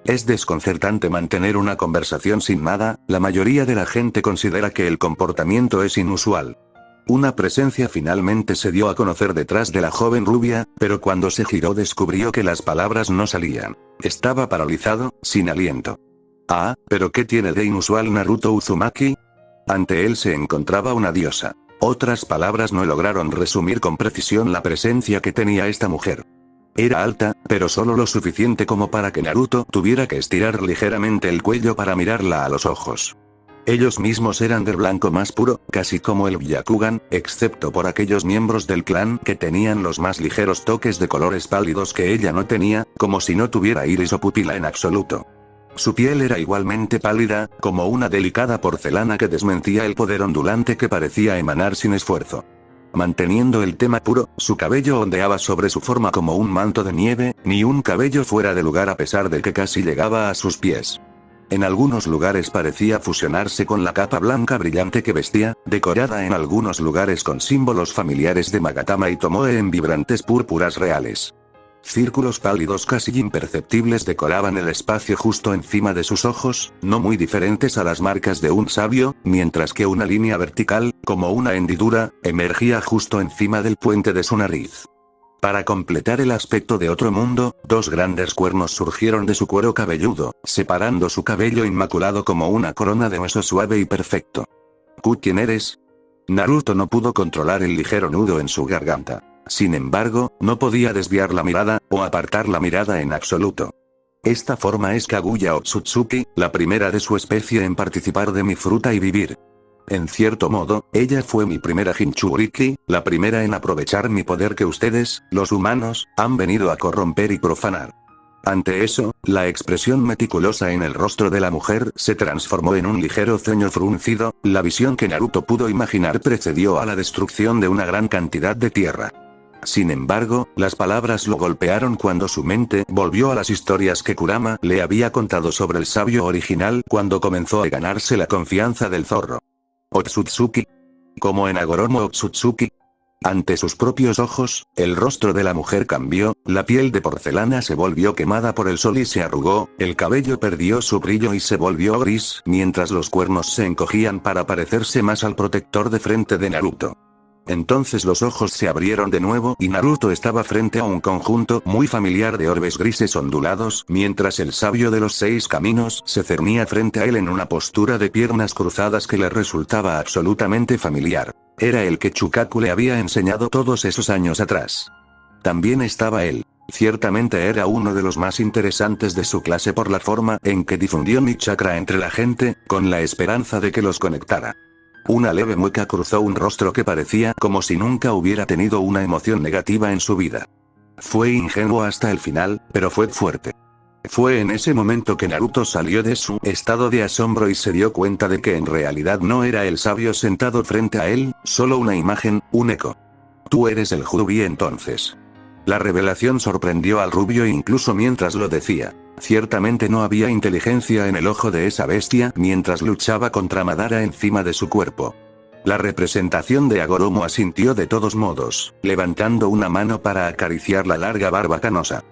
Es desconcertante mantener una conversación sin nada, la mayoría de la gente considera que el comportamiento es inusual. Una presencia finalmente se dio a conocer detrás de la joven rubia, pero cuando se giró descubrió que las palabras no salían. Estaba paralizado, sin aliento. ¿Pero qué tiene de inusual Naruto Uzumaki? Ante él se encontraba una diosa. Otras palabras no lograron resumir con precisión la presencia que tenía esta mujer. Era alta, pero solo lo suficiente como para que Naruto tuviera que estirar ligeramente el cuello para mirarla a los ojos. Ellos mismos eran del blanco más puro, casi como el Byakugan, excepto por aquellos miembros del clan que tenían los más ligeros toques de colores pálidos que ella no tenía, como si no tuviera iris o pupila en absoluto. Su piel era igualmente pálida, como una delicada porcelana que desmentía el poder ondulante que parecía emanar sin esfuerzo. Manteniendo el tema puro, su cabello ondeaba sobre su forma como un manto de nieve, ni un cabello fuera de lugar a pesar de que casi llegaba a sus pies. En algunos lugares parecía fusionarse con la capa blanca brillante que vestía, decorada en algunos lugares con símbolos familiares de Magatama y Tomoe en vibrantes púrpuras reales. Círculos pálidos casi imperceptibles decoraban el espacio justo encima de sus ojos, no muy diferentes a las marcas de un sabio, mientras que una línea vertical, como una hendidura, emergía justo encima del puente de su nariz. Para completar el aspecto de otro mundo, dos grandes cuernos surgieron de su cuero cabelludo, separando su cabello inmaculado como una corona de hueso suave y perfecto. ¿Quién eres? Naruto no pudo controlar el ligero nudo en su garganta. Sin embargo, no podía desviar la mirada, o apartar la mirada en absoluto. Esta forma es Kaguya Otsutsuki, la primera de su especie en participar de mi fruta y vivir. En cierto modo, ella fue mi primera Jinchuriki, la primera en aprovechar mi poder que ustedes, los humanos, han venido a corromper y profanar. Ante eso, la expresión meticulosa en el rostro de la mujer se transformó en un ligero ceño fruncido. La visión que Naruto pudo imaginar precedió a la destrucción de una gran cantidad de tierra. Sin embargo, las palabras lo golpearon cuando su mente volvió a las historias que Kurama le había contado sobre el sabio original cuando comenzó a ganarse la confianza del zorro. Otsutsuki. Como en Agoromo Otsutsuki. Ante sus propios ojos, el rostro de la mujer cambió, la piel de porcelana se volvió quemada por el sol y se arrugó, el cabello perdió su brillo y se volvió gris, mientras los cuernos se encogían para parecerse más al protector de frente de Naruto. Entonces los ojos se abrieron de nuevo y Naruto estaba frente a un conjunto muy familiar de orbes grises ondulados, mientras el sabio de los 6 caminos se cernía frente a él en una postura de piernas cruzadas que le resultaba absolutamente familiar. Era el que Chukaku le había enseñado todos esos años atrás. También estaba él. Ciertamente era uno de los más interesantes de su clase por la forma en que difundió mi chakra entre la gente, con la esperanza de que los conectara. Una leve mueca cruzó un rostro que parecía como si nunca hubiera tenido una emoción negativa en su vida. Fue ingenuo hasta el final, pero fue fuerte. Fue en ese momento que Naruto salió de su estado de asombro y se dio cuenta de que en realidad no era el sabio sentado frente a él, solo una imagen, un eco. Tú eres el Hyobi entonces. La revelación sorprendió al rubio incluso mientras lo decía. Ciertamente no había inteligencia en el ojo de esa bestia mientras luchaba contra Madara encima de su cuerpo. La representación de Agoromo asintió de todos modos, levantando una mano para acariciar la larga barba canosa.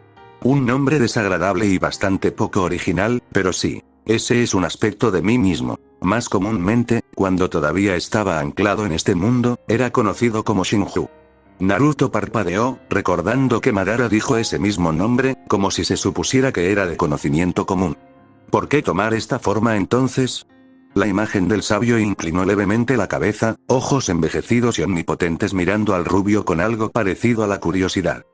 Un nombre desagradable y bastante poco original, pero sí, ese es un aspecto de mí mismo. Más comúnmente, cuando todavía estaba anclado en este mundo, era conocido como Shinju. Naruto parpadeó, recordando que Madara dijo ese mismo nombre, como si se supusiera que era de conocimiento común. ¿Por qué tomar esta forma entonces? La imagen del sabio inclinó levemente la cabeza, ojos envejecidos y omnipotentes mirando al rubio con algo parecido a la curiosidad.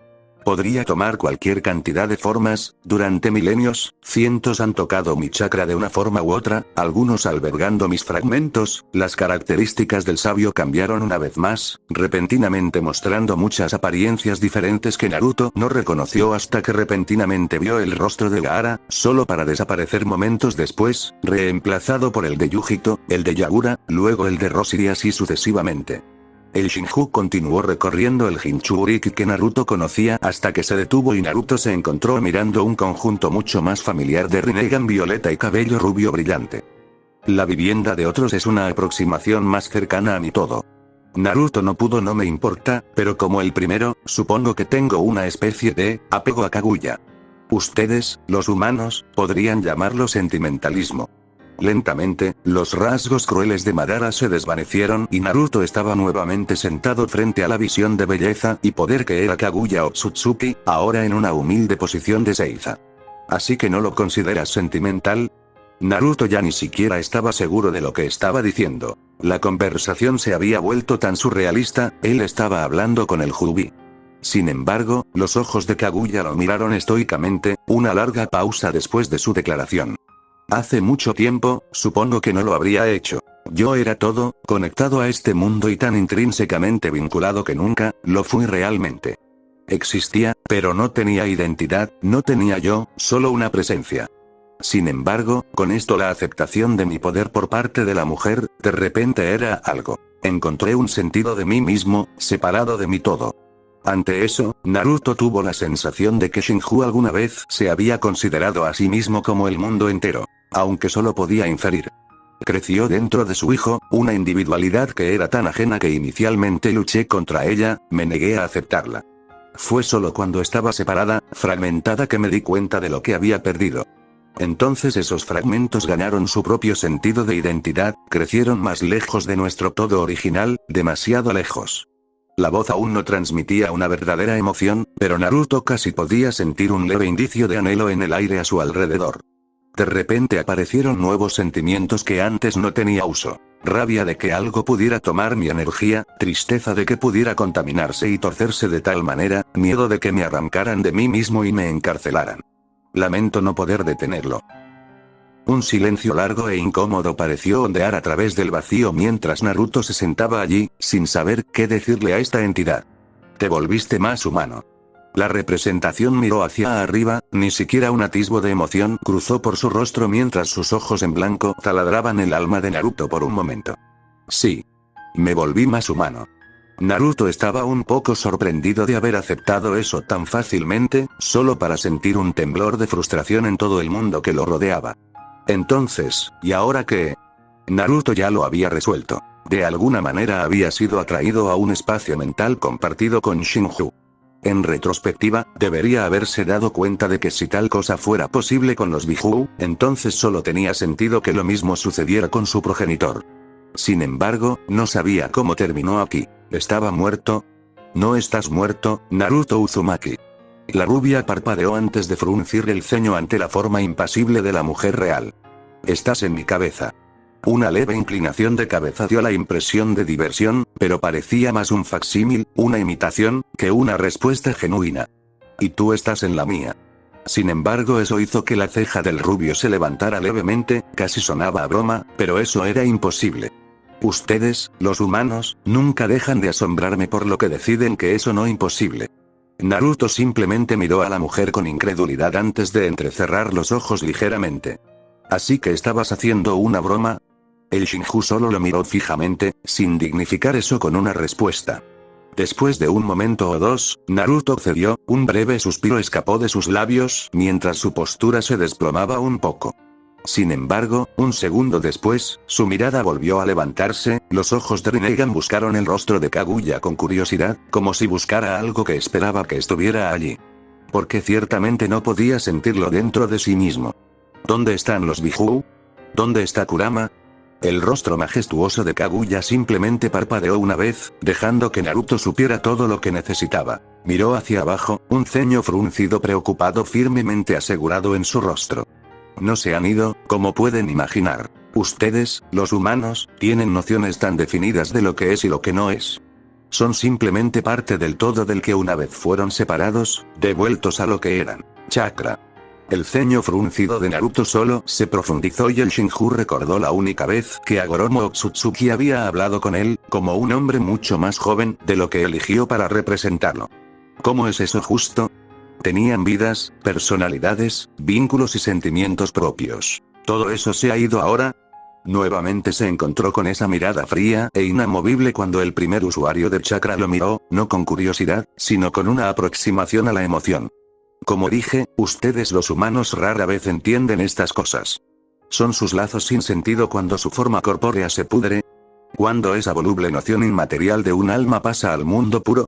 Podría tomar cualquier cantidad de formas, durante milenios, cientos han tocado mi chakra de una forma u otra, algunos albergando mis fragmentos, las características del sabio cambiaron una vez más, repentinamente mostrando muchas apariencias diferentes que Naruto no reconoció hasta que repentinamente vio el rostro de Gaara, solo para desaparecer momentos después, reemplazado por el de Yujito, el de Yagura, luego el de Roshi y así sucesivamente. El Shinju continuó recorriendo el Jinchuriki que Naruto conocía hasta que se detuvo y Naruto se encontró mirando un conjunto mucho más familiar de Rinnegan violeta y cabello rubio brillante. La vivienda de otros es una aproximación más cercana a mi todo. Naruto no pudo, no me importa, pero como el primero, supongo que tengo una especie de apego a Kaguya. Ustedes, los humanos, podrían llamarlo sentimentalismo. Lentamente, los rasgos crueles de Madara se desvanecieron y Naruto estaba nuevamente sentado frente a la visión de belleza y poder que era Kaguya Otsutsuki, ahora en una humilde posición de Seiza. ¿Así que no lo consideras sentimental? Naruto ya ni siquiera estaba seguro de lo que estaba diciendo. La conversación se había vuelto tan surrealista, él estaba hablando con el Hyobi. Sin embargo, los ojos de Kaguya lo miraron estoicamente, una larga pausa después de su declaración. Hace mucho tiempo, supongo que no lo habría hecho. Yo era todo, conectado a este mundo y tan intrínsecamente vinculado que nunca, lo fui realmente. Existía, pero no tenía identidad, no tenía yo, solo una presencia. Sin embargo, con esto la aceptación de mi poder por parte de la mujer, de repente era algo. Encontré un sentido de mí mismo, separado de mi todo. Ante eso, Naruto tuvo la sensación de que Shinju alguna vez se había considerado a sí mismo como el mundo entero. Aunque solo podía inferir. Creció dentro de su hijo, una individualidad que era tan ajena que inicialmente luché contra ella, me negué a aceptarla. Fue solo cuando estaba separada, fragmentada que me di cuenta de lo que había perdido. Entonces esos fragmentos ganaron su propio sentido de identidad, crecieron más lejos de nuestro todo original, demasiado lejos. La voz aún no transmitía una verdadera emoción, pero Naruto casi podía sentir un leve indicio de anhelo en el aire a su alrededor. De repente aparecieron nuevos sentimientos que antes no tenía uso. Rabia de que algo pudiera tomar mi energía, tristeza de que pudiera contaminarse y torcerse de tal manera, miedo de que me arrancaran de mí mismo y me encarcelaran. Lamento no poder detenerlo. Un silencio largo e incómodo pareció ondear a través del vacío mientras Naruto se sentaba allí, sin saber qué decirle a esta entidad. Te volviste más humano. La representación miró hacia arriba, ni siquiera un atisbo de emoción cruzó por su rostro mientras sus ojos en blanco taladraban el alma de Naruto por un momento. Sí. Me volví más humano. Naruto estaba un poco sorprendido de haber aceptado eso tan fácilmente, solo para sentir un temblor de frustración en todo el mundo que lo rodeaba. Entonces, ¿y ahora qué? Naruto ya lo había resuelto. De alguna manera había sido atraído a un espacio mental compartido con Xinghu. En retrospectiva, debería haberse dado cuenta de que si tal cosa fuera posible con los Biju, entonces solo tenía sentido que lo mismo sucediera con su progenitor. Sin embargo, no sabía cómo terminó aquí. ¿Estaba muerto? No estás muerto, Naruto Uzumaki. La rubia parpadeó antes de fruncir el ceño ante la forma impasible de la mujer real. Estás en mi cabeza. Una leve inclinación de cabeza dio la impresión de diversión, pero parecía más un facsímil, una imitación, que una respuesta genuina. Y tú estás en la mía. Sin embargo, eso hizo que la ceja del rubio se levantara levemente, casi sonaba a broma, pero eso era imposible. Ustedes, los humanos, nunca dejan de asombrarme por lo que deciden que eso no es imposible. Naruto simplemente miró a la mujer con incredulidad antes de entrecerrar los ojos ligeramente. ¿Así que estabas haciendo una broma? El Xinghu solo lo miró fijamente, sin dignificar eso con una respuesta. Después de un momento o dos, Naruto cedió, un breve suspiro escapó de sus labios, mientras su postura se desplomaba un poco. Sin embargo, un segundo después, su mirada volvió a levantarse, los ojos de Rinnegan buscaron el rostro de Kaguya con curiosidad, como si buscara algo que esperaba que estuviera allí. Porque ciertamente no podía sentirlo dentro de sí mismo. ¿Dónde están los Biju? ¿Dónde está Kurama? El rostro majestuoso de Kaguya simplemente parpadeó una vez, dejando que Naruto supiera todo lo que necesitaba. Miró hacia abajo, un ceño fruncido preocupado firmemente asegurado en su rostro. No se han ido, como pueden imaginar. Ustedes, los humanos, tienen nociones tan definidas de lo que es y lo que no es. Son simplemente parte del todo del que una vez fueron separados, devueltos a lo que eran. Chakra. El ceño fruncido de Naruto solo se profundizó y el Xinghu recordó la única vez que Agoromo Otsutsuki había hablado con él, como un hombre mucho más joven de lo que eligió para representarlo. ¿Cómo es eso justo? Tenían vidas, personalidades, vínculos y sentimientos propios. ¿Todo eso se ha ido ahora? Nuevamente se encontró con esa mirada fría e inamovible cuando el primer usuario de chakra lo miró, no con curiosidad, sino con una aproximación a la emoción. Como dije, ustedes los humanos rara vez entienden estas cosas. Son sus lazos sin sentido cuando su forma corpórea se pudre. Cuando esa voluble noción inmaterial de un alma pasa al mundo puro.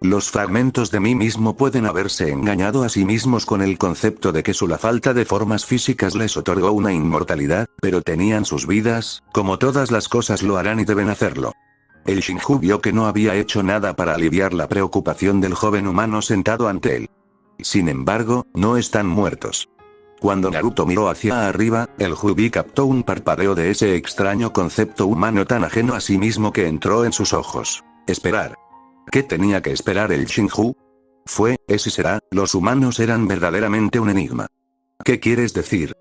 Los fragmentos de mí mismo pueden haberse engañado a sí mismos con el concepto de que la falta de formas físicas les otorgó una inmortalidad, pero tenían sus vidas, como todas las cosas lo harán y deben hacerlo. El Xinghu vio que no había hecho nada para aliviar la preocupación del joven humano sentado ante él. Sin embargo, no están muertos. Cuando Naruto miró hacia arriba, el Jubi captó un parpadeo de ese extraño concepto humano tan ajeno a sí mismo que entró en sus ojos. Esperar. ¿Qué tenía que esperar el Xinghu? Es y será, los humanos eran verdaderamente un enigma. ¿Qué quieres decir?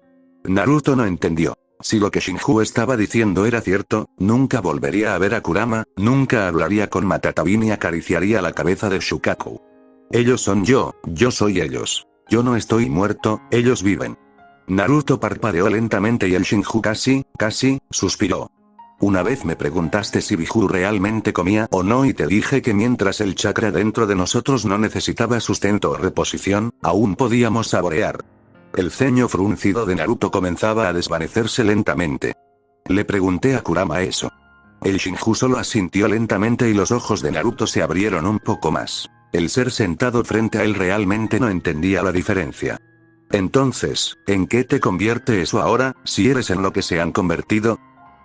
Naruto no entendió. Si lo que Xinghu estaba diciendo era cierto, nunca volvería a ver a Kurama, nunca hablaría con Matatabi ni acariciaría la cabeza de Shukaku. Ellos son yo soy ellos. Yo no estoy muerto, ellos viven. Naruto parpadeó lentamente y el Xinghu casi, suspiró. Una vez me preguntaste si Biju realmente comía o no y te dije que mientras el chakra dentro de nosotros no necesitaba sustento o reposición, aún podíamos saborear. El ceño fruncido de Naruto comenzaba a desvanecerse lentamente. Le pregunté a Kurama eso. El Xinghu solo asintió lentamente y los ojos de Naruto se abrieron un poco más. El ser sentado frente a él realmente no entendía la diferencia. Entonces, ¿en qué te convierte eso ahora, si eres en lo que se han convertido?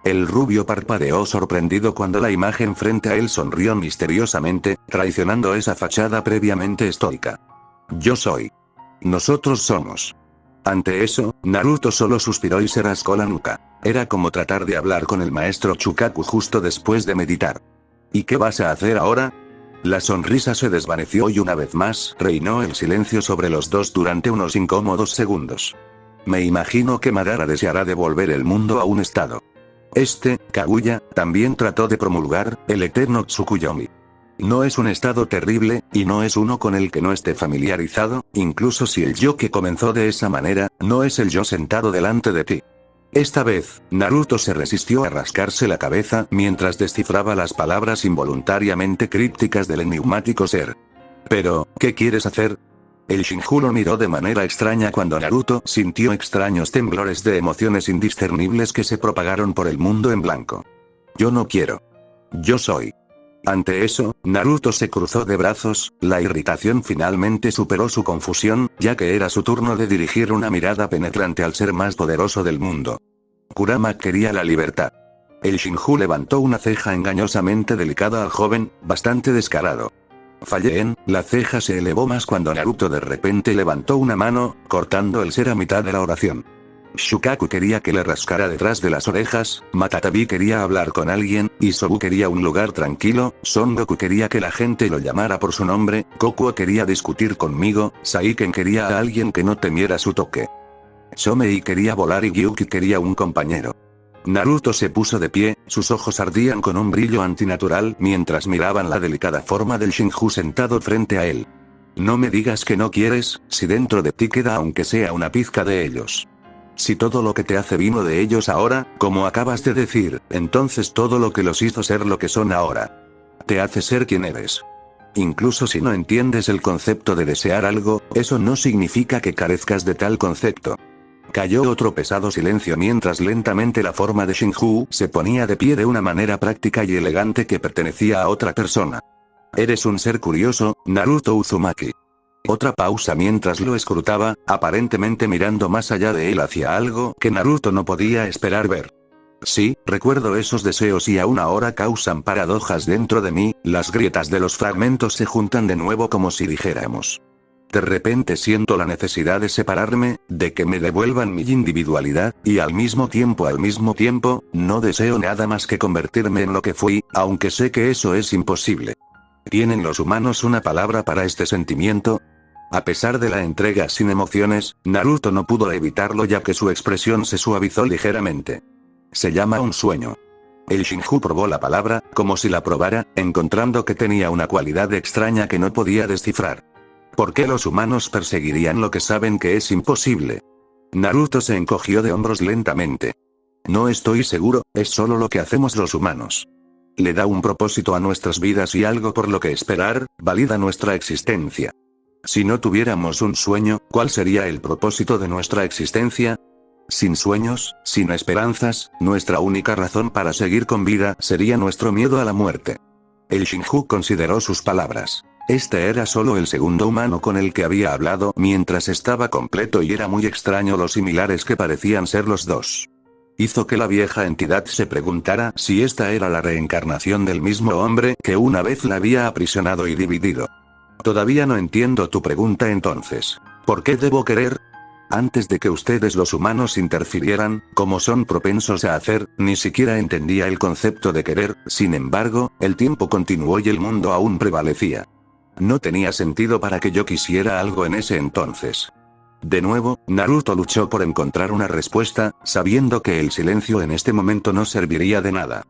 El rubio parpadeó sorprendido cuando la imagen frente a él sonrió misteriosamente, traicionando esa fachada previamente estoica. Yo soy. Nosotros somos. Ante eso, Naruto solo suspiró y se rascó la nuca. Era como tratar de hablar con el maestro Chukaku justo después de meditar. ¿Y qué vas a hacer ahora? La sonrisa se desvaneció y una vez más reinó el silencio sobre los dos durante unos incómodos segundos. Me imagino que Madara deseará devolver el mundo a un estado. Kaguya, también trató de promulgar, el eterno Tsukuyomi. No es un estado terrible, y no es uno con el que no esté familiarizado, incluso si el yo que comenzó de esa manera, no es el yo sentado delante de ti. Esta vez, Naruto se resistió a rascarse la cabeza mientras descifraba las palabras involuntariamente crípticas del enigmático ser. Pero, ¿qué quieres hacer? El Xinghu lo miró de manera extraña cuando Naruto sintió extraños temblores de emociones indiscernibles que se propagaron por el mundo en blanco. Yo no quiero. Yo soy. Ante eso, Naruto se cruzó de brazos, la irritación finalmente superó su confusión, ya que era su turno de dirigir una mirada penetrante al ser más poderoso del mundo. Kurama quería la libertad. El Shinju levantó una ceja engañosamente delicada al joven, bastante descarado. Fallé en, la ceja se elevó más cuando Naruto de repente levantó una mano, cortando el ser a mitad de la oración. Shukaku quería que le rascara detrás de las orejas, Matatabi quería hablar con alguien, Isobu quería un lugar tranquilo, Son Goku quería que la gente lo llamara por su nombre, Goku quería discutir conmigo, Saiken quería a alguien que no temiera su toque. Shomei quería volar y Gyuki quería un compañero. Naruto se puso de pie, sus ojos ardían con un brillo antinatural mientras miraban la delicada forma del Shinju sentado frente a él. No me digas que no quieres, si dentro de ti queda aunque sea una pizca de ellos. Si todo lo que te hace vino de ellos ahora, como acabas de decir, entonces todo lo que los hizo ser lo que son ahora te hace ser quien eres. Incluso si no entiendes el concepto de desear algo, eso no significa que carezcas de tal concepto. Cayó otro pesado silencio mientras lentamente la forma de Shinju se ponía de pie de una manera práctica y elegante que pertenecía a otra persona. Eres un ser curioso, Naruto Uzumaki. Otra pausa mientras lo escrutaba, aparentemente mirando más allá de él hacia algo que Naruto no podía esperar ver. Sí, recuerdo esos deseos y aún ahora causan paradojas dentro de mí, las grietas de los fragmentos se juntan de nuevo como si dijéramos. De repente siento la necesidad de separarme, de que me devuelvan mi individualidad, y al mismo tiempo, no deseo nada más que convertirme en lo que fui, aunque sé que eso es imposible. ¿Tienen los humanos una palabra para este sentimiento? A pesar de la entrega sin emociones, Naruto no pudo evitarlo ya que su expresión se suavizó ligeramente. Se llama un sueño. El Shinju probó la palabra, como si la probara, encontrando que tenía una cualidad extraña que no podía descifrar. ¿Por qué los humanos perseguirían lo que saben que es imposible? Naruto se encogió de hombros lentamente. No estoy seguro, es solo lo que hacemos los humanos. Le da un propósito a nuestras vidas y algo por lo que esperar, valida nuestra existencia. Si no tuviéramos un sueño, ¿cuál sería el propósito de nuestra existencia? Sin sueños, sin esperanzas, nuestra única razón para seguir con vida sería nuestro miedo a la muerte. El Shinju consideró sus palabras. Este era solo el segundo humano con el que había hablado mientras estaba completo y era muy extraño lo similares que parecían ser los dos. Hizo que la vieja entidad se preguntara si esta era la reencarnación del mismo hombre que una vez la había aprisionado y dividido. Todavía no entiendo tu pregunta entonces. ¿Por qué debo querer? Antes de que ustedes los humanos interfirieran, como son propensos a hacer, ni siquiera entendía el concepto de querer, sin embargo, el tiempo continuó y el mundo aún prevalecía. No tenía sentido para que yo quisiera algo en ese entonces. De nuevo, Naruto luchó por encontrar una respuesta, sabiendo que el silencio en este momento no serviría de nada.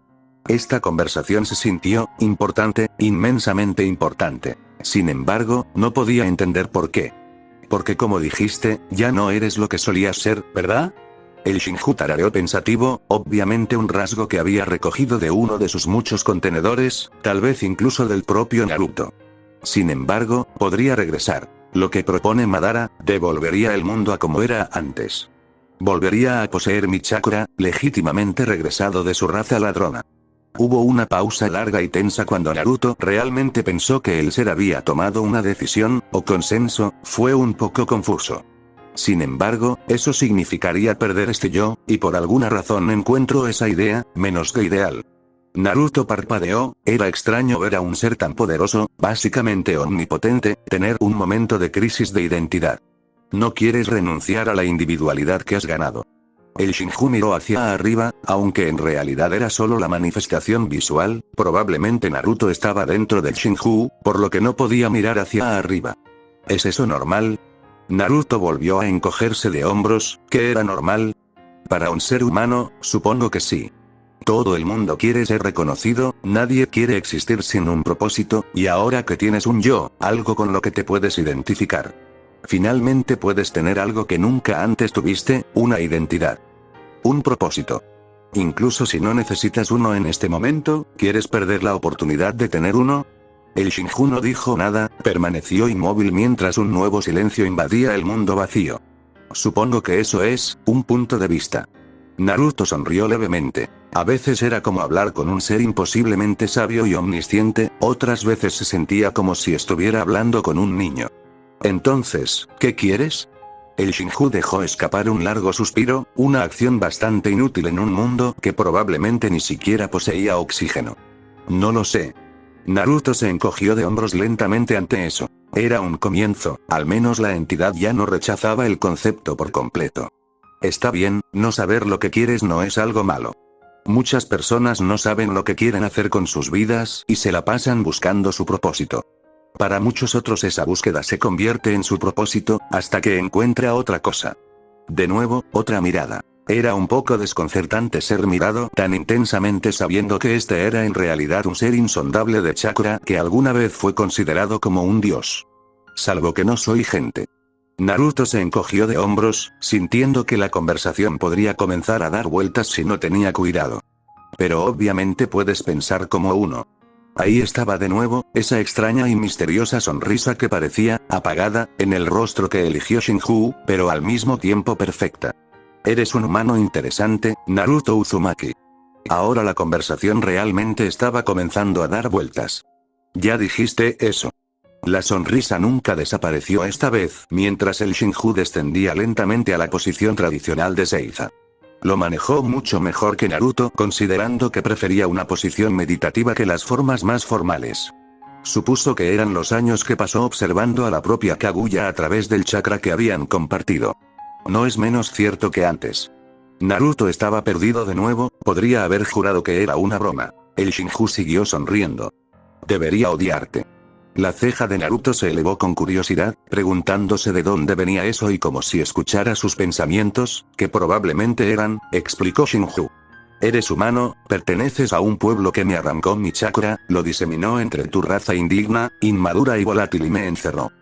Esta conversación se sintió importante, inmensamente importante. Sin embargo, no podía entender por qué. Porque como dijiste, ya no eres lo que solías ser, ¿verdad? El Shinju tarareó pensativo, obviamente un rasgo que había recogido de uno de sus muchos contenedores, tal vez incluso del propio Naruto. Sin embargo, podría regresar. Lo que propone Madara, devolvería el mundo a como era antes. Volvería a poseer mi chakra, legítimamente regresado de su raza ladrona. Hubo una pausa larga y tensa cuando Naruto realmente pensó que el ser había tomado una decisión, o consenso, fue un poco confuso. Sin embargo, eso significaría perder este yo, y por alguna razón encuentro esa idea, menos que ideal. Naruto parpadeó, era extraño ver a un ser tan poderoso, básicamente omnipotente, tener un momento de crisis de identidad. No quieres renunciar a la individualidad que has ganado. El Shinju miró hacia arriba, aunque en realidad era solo la manifestación visual, probablemente Naruto estaba dentro del Shinju, por lo que no podía mirar hacia arriba. ¿Es eso normal? Naruto volvió a encogerse de hombros, ¿qué era normal? Para un ser humano, supongo que sí. Todo el mundo quiere ser reconocido, nadie quiere existir sin un propósito, y ahora que tienes un yo, algo con lo que te puedes identificar. Finalmente puedes tener algo que nunca antes tuviste, una identidad. Un propósito. Incluso si no necesitas uno en este momento, ¿quieres perder la oportunidad de tener uno? El Shinju no dijo nada, permaneció inmóvil mientras un nuevo silencio invadía el mundo vacío. Supongo que eso es, un punto de vista. Naruto sonrió levemente. A veces era como hablar con un ser imposiblemente sabio y omnisciente, otras veces se sentía como si estuviera hablando con un niño. Entonces, ¿qué quieres? El Shinju dejó escapar un largo suspiro, una acción bastante inútil en un mundo que probablemente ni siquiera poseía oxígeno. No lo sé. Naruto se encogió de hombros lentamente ante eso. Era un comienzo, al menos la entidad ya no rechazaba el concepto por completo. Está bien, no saber lo que quieres no es algo malo. Muchas personas no saben lo que quieren hacer con sus vidas y se la pasan buscando su propósito. Para muchos otros esa búsqueda se convierte en su propósito, hasta que encuentra otra cosa. De nuevo, otra mirada. Era un poco desconcertante ser mirado tan intensamente sabiendo que este era en realidad un ser insondable de chakra que alguna vez fue considerado como un dios. Salvo que no soy gente. Naruto se encogió de hombros, sintiendo que la conversación podría comenzar a dar vueltas si no tenía cuidado. Pero obviamente puedes pensar como uno. Ahí estaba de nuevo, esa extraña y misteriosa sonrisa que parecía, apagada, en el rostro que eligió Shinju, pero al mismo tiempo perfecta. Eres un humano interesante, Naruto Uzumaki. Ahora la conversación realmente estaba comenzando a dar vueltas. Ya dijiste eso. La sonrisa nunca desapareció esta vez, mientras el Shinju descendía lentamente a la posición tradicional de Seiza. Lo manejó mucho mejor que Naruto, considerando que prefería una posición meditativa que las formas más formales. Supuso que eran los años que pasó observando a la propia Kaguya a través del chakra que habían compartido. No es menos cierto que antes. Naruto estaba perdido de nuevo, podría haber jurado que era una broma. El Shinju siguió sonriendo. Debería odiarte. La ceja de Naruto se elevó con curiosidad, preguntándose de dónde venía eso y como si escuchara sus pensamientos, que probablemente eran, explicó Shinju. Eres humano, perteneces a un pueblo que me arrancó mi chakra, lo diseminó entre tu raza indigna, inmadura y volátil y me encerró.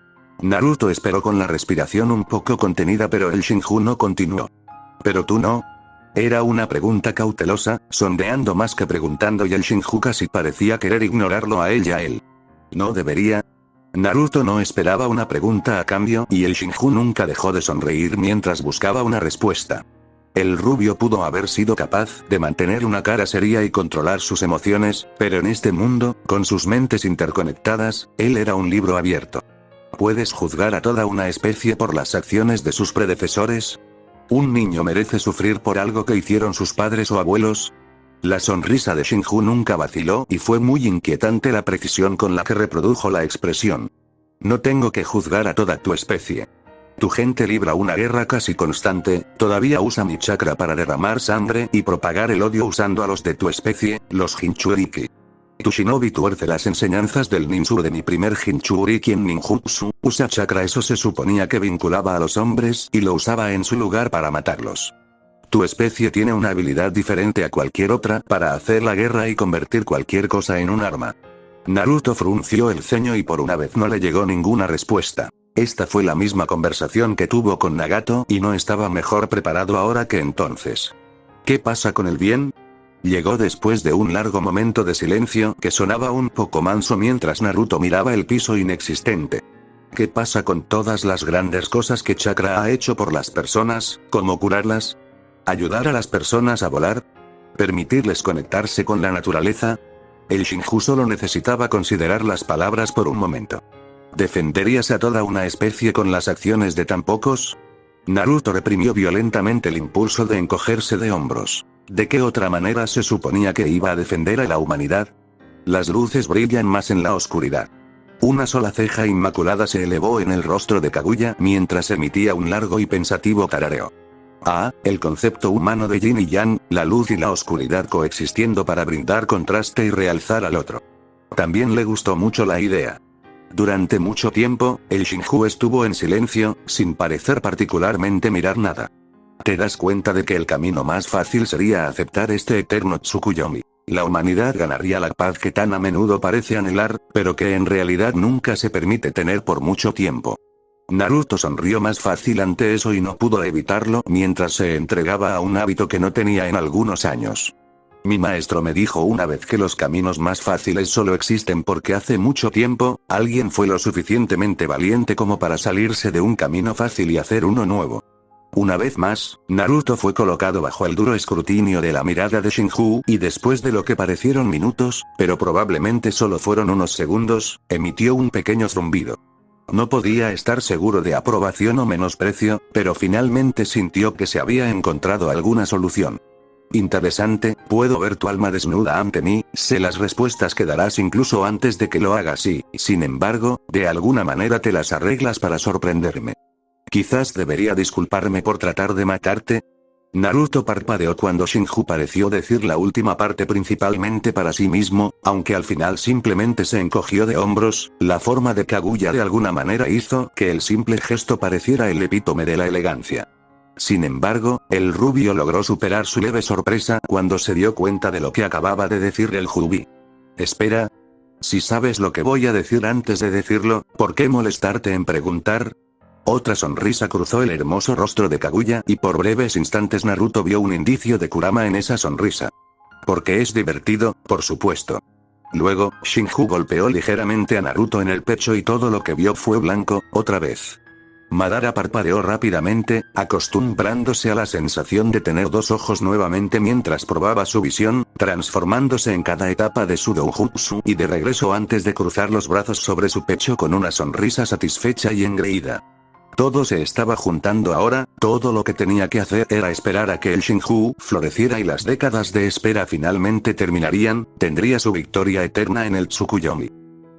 Naruto esperó con la respiración un poco contenida pero el Shinju no continuó. ¿Pero tú no? Era una pregunta cautelosa, sondeando más que preguntando y el Shinju casi parecía querer ignorarlo a él y a él. ¿No debería? Naruto no esperaba una pregunta a cambio y el Shinju nunca dejó de sonreír mientras buscaba una respuesta. El rubio pudo haber sido capaz de mantener una cara seria y controlar sus emociones, pero en este mundo, con sus mentes interconectadas, él era un libro abierto. ¿Puedes juzgar a toda una especie por las acciones de sus predecesores? ¿Un niño merece sufrir por algo que hicieron sus padres o abuelos? La sonrisa de Shinju nunca vaciló y fue muy inquietante la precisión con la que reprodujo la expresión. No tengo que juzgar a toda tu especie. Tu gente libra una guerra casi constante, todavía usa mi chakra para derramar sangre y propagar el odio usando a los de tu especie, los Jinchuriki. Tu shinobi tuerce las enseñanzas del ninjutsu de mi primer Jinchuriki en ninjutsu, usa chakra, eso se suponía que vinculaba a los hombres y lo usaba en su lugar para matarlos. Tu especie tiene una habilidad diferente a cualquier otra para hacer la guerra y convertir cualquier cosa en un arma. Naruto frunció el ceño y por una vez no le llegó ninguna respuesta. Esta fue la misma conversación que tuvo con Nagato y no estaba mejor preparado ahora que entonces. ¿Qué pasa con el bien? Llegó después de un largo momento de silencio que sonaba un poco manso mientras Naruto miraba el piso inexistente. ¿Qué pasa con todas las grandes cosas que Chakra ha hecho por las personas, como curarlas? ¿Ayudar a las personas a volar? ¿Permitirles conectarse con la naturaleza? El Shinju solo necesitaba considerar las palabras por un momento. ¿Defenderías a toda una especie con las acciones de tan pocos? Naruto reprimió violentamente el impulso de encogerse de hombros. ¿De qué otra manera se suponía que iba a defender a la humanidad? Las luces brillan más en la oscuridad. Una sola ceja inmaculada se elevó en el rostro de Kaguya mientras emitía un largo y pensativo tarareo. El concepto humano de yin y yang, la luz y la oscuridad coexistiendo para brindar contraste y realzar al otro. También le gustó mucho la idea. Durante mucho tiempo, el Shinju estuvo en silencio, sin parecer particularmente mirar nada. ¿Te das cuenta de que el camino más fácil sería aceptar este eterno Tsukuyomi? La humanidad ganaría la paz que tan a menudo parece anhelar, pero que en realidad nunca se permite tener por mucho tiempo. Naruto sonrió más fácil ante eso y no pudo evitarlo mientras se entregaba a un hábito que no tenía en algunos años. Mi maestro me dijo una vez que los caminos más fáciles solo existen porque hace mucho tiempo, alguien fue lo suficientemente valiente como para salirse de un camino fácil y hacer uno nuevo. Una vez más, Naruto fue colocado bajo el duro escrutinio de la mirada de Shinju, y después de lo que parecieron minutos, pero probablemente solo fueron unos segundos, emitió un pequeño zumbido. No podía estar seguro de aprobación o menosprecio, pero finalmente sintió que se había encontrado alguna solución. Interesante, puedo ver tu alma desnuda ante mí, sé las respuestas que darás incluso antes de que lo hagas y, sin embargo, de alguna manera te las arreglas para sorprenderme. Quizás debería disculparme por tratar de matarte. Naruto parpadeó cuando Shinju pareció decir la última parte principalmente para sí mismo, aunque al final simplemente se encogió de hombros. La forma de Kaguya de alguna manera hizo que el simple gesto pareciera el epítome de la elegancia. Sin embargo, el rubio logró superar su leve sorpresa cuando se dio cuenta de lo que acababa de decir el Jubi. Espera. Si sabes lo que voy a decir antes de decirlo, ¿por qué molestarte en preguntar? Otra sonrisa cruzó el hermoso rostro de Kaguya y por breves instantes Naruto vio un indicio de Kurama en esa sonrisa. Porque es divertido, por supuesto. Luego, Shinju golpeó ligeramente a Naruto en el pecho y todo lo que vio fue blanco, otra vez. Madara parpadeó rápidamente, acostumbrándose a la sensación de tener dos ojos nuevamente mientras probaba su visión, transformándose en cada etapa de su doujutsu y de regreso antes de cruzar los brazos sobre su pecho con una sonrisa satisfecha y engreída. Todo se estaba juntando ahora, todo lo que tenía que hacer era esperar a que el Shinju floreciera y las décadas de espera finalmente terminarían, tendría su victoria eterna en el Tsukuyomi.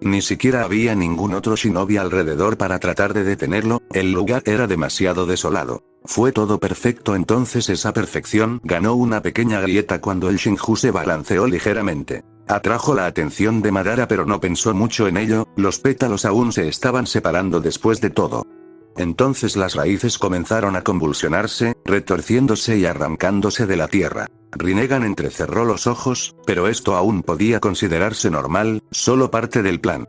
Ni siquiera había ningún otro shinobi alrededor para tratar de detenerlo, el lugar era demasiado desolado. Fue todo perfecto, entonces esa perfección ganó una pequeña grieta cuando el Shinju se balanceó ligeramente. Atrajo la atención de Madara pero no pensó mucho en ello, los pétalos aún se estaban separando después de todo. Entonces las raíces comenzaron a convulsionarse, retorciéndose y arrancándose de la tierra. Rinnegan entrecerró los ojos, pero esto aún podía considerarse normal, solo parte del plan.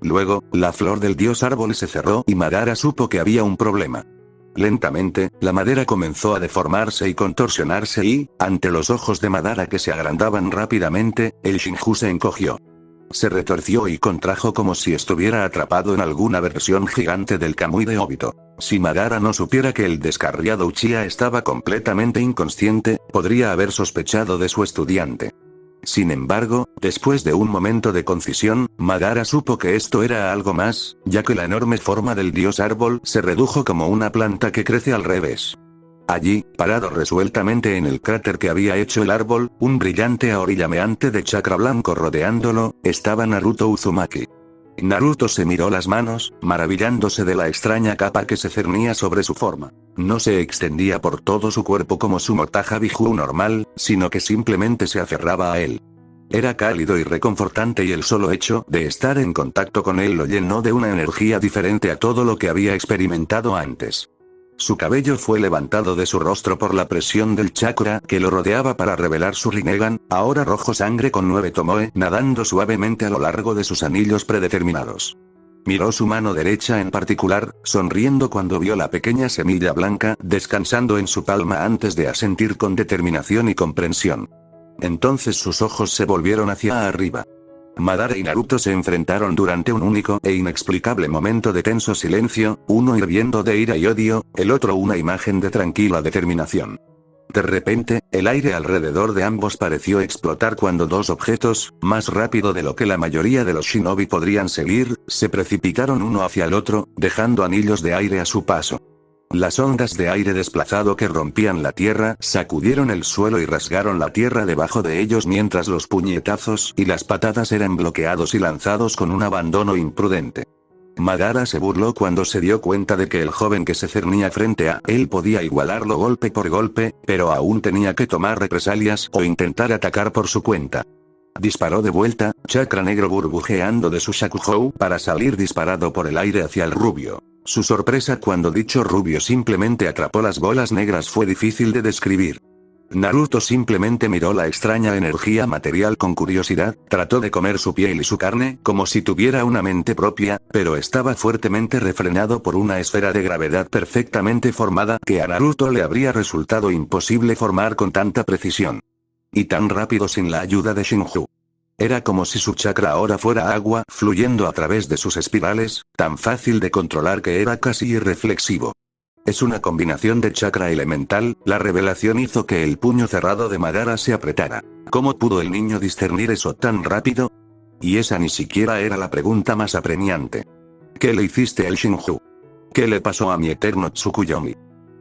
Luego, la flor del dios árbol se cerró y Madara supo que había un problema. Lentamente, la madera comenzó a deformarse y contorsionarse y, ante los ojos de Madara que se agrandaban rápidamente, el Shinju se encogió. Se retorció y contrajo como si estuviera atrapado en alguna versión gigante del Kamui de Obito. Si Madara no supiera que el descarriado Uchiha estaba completamente inconsciente, podría haber sospechado de su estudiante. Sin embargo, después de un momento de concisión, Madara supo que esto era algo más, ya que la enorme forma del dios árbol se redujo como una planta que crece al revés. Allí, parado resueltamente en el cráter que había hecho el árbol, un brillante aura llameante de chakra blanco rodeándolo, estaba Naruto Uzumaki. Naruto se miró las manos, maravillándose de la extraña capa que se cernía sobre su forma. No se extendía por todo su cuerpo como su Motaja Biju normal, sino que simplemente se aferraba a él. Era cálido y reconfortante y el solo hecho de estar en contacto con él lo llenó de una energía diferente a todo lo que había experimentado antes. Su cabello fue levantado de su rostro por la presión del chakra que lo rodeaba para revelar su Rinnegan, ahora rojo sangre con 9 tomoe, nadando suavemente a lo largo de sus anillos predeterminados. Miró su mano derecha en particular, sonriendo cuando vio la pequeña semilla blanca descansando en su palma antes de asentir con determinación y comprensión. Entonces sus ojos se volvieron hacia arriba. Madara y Naruto se enfrentaron durante un único e inexplicable momento de tenso silencio, uno hirviendo de ira y odio, el otro una imagen de tranquila determinación. De repente, el aire alrededor de ambos pareció explotar cuando dos objetos, más rápido de lo que la mayoría de los shinobi podrían seguir, se precipitaron uno hacia el otro, dejando anillos de aire a su paso. Las ondas de aire desplazado que rompían la tierra sacudieron el suelo y rasgaron la tierra debajo de ellos mientras los puñetazos y las patadas eran bloqueados y lanzados con un abandono imprudente. Madara se burló cuando se dio cuenta de que el joven que se cernía frente a él podía igualarlo golpe por golpe, pero aún tenía que tomar represalias o intentar atacar por su cuenta. Disparó de vuelta, chakra negro burbujeando de su Shakuhou para salir disparado por el aire hacia el rubio. Su sorpresa cuando dicho rubio simplemente atrapó las bolas negras fue difícil de describir. Naruto simplemente miró la extraña energía material con curiosidad, trató de comer su piel y su carne como si tuviera una mente propia, pero estaba fuertemente refrenado por una esfera de gravedad perfectamente formada que a Naruto le habría resultado imposible formar con tanta precisión. Y tan rápido sin la ayuda de Shinju. Era como si su chakra ahora fuera agua fluyendo a través de sus espirales, tan fácil de controlar que era casi irreflexivo. es una combinación de chakra elemental. La revelación hizo que el puño cerrado de Madara se apretara. ¿Cómo pudo el niño discernir eso tan rápido? Y esa ni siquiera era la pregunta más apremiante. ¿Qué le hiciste al Shinju? ¿Qué le pasó a mi eterno Tsukuyomi?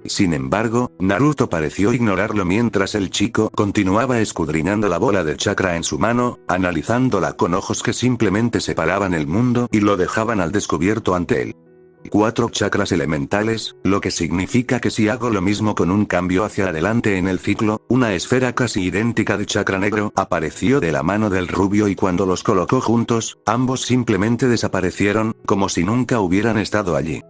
Sin embargo, Naruto pareció ignorarlo mientras el chico continuaba escudriñando la bola de chakra en su mano, analizándola con ojos que simplemente separaban el mundo y lo dejaban al descubierto ante él. 4 chakras elementales, lo que significa que si hago lo mismo con un cambio hacia adelante en el ciclo, una esfera casi idéntica de chakra negro apareció de la mano del rubio y cuando los colocó juntos, ambos simplemente desaparecieron, como si nunca hubieran estado allí.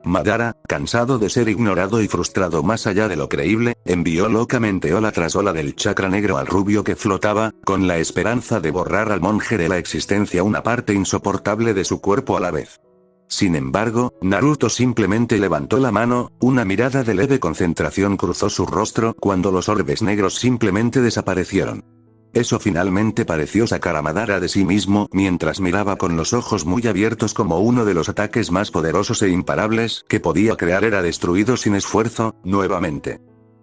Madara, cansado de ser ignorado y frustrado más allá de lo creíble, envió locamente ola tras ola del chakra negro al rubio que flotaba, con la esperanza de borrar al monje de la existencia una parte insoportable de su cuerpo a la vez. Sin embargo, Naruto simplemente levantó la mano, una mirada de leve concentración cruzó su rostro cuando los orbes negros simplemente desaparecieron. Eso finalmente pareció sacar a Madara de sí mismo mientras miraba con los ojos muy abiertos como uno de los ataques más poderosos e imparables que podía crear era destruido sin esfuerzo, nuevamente.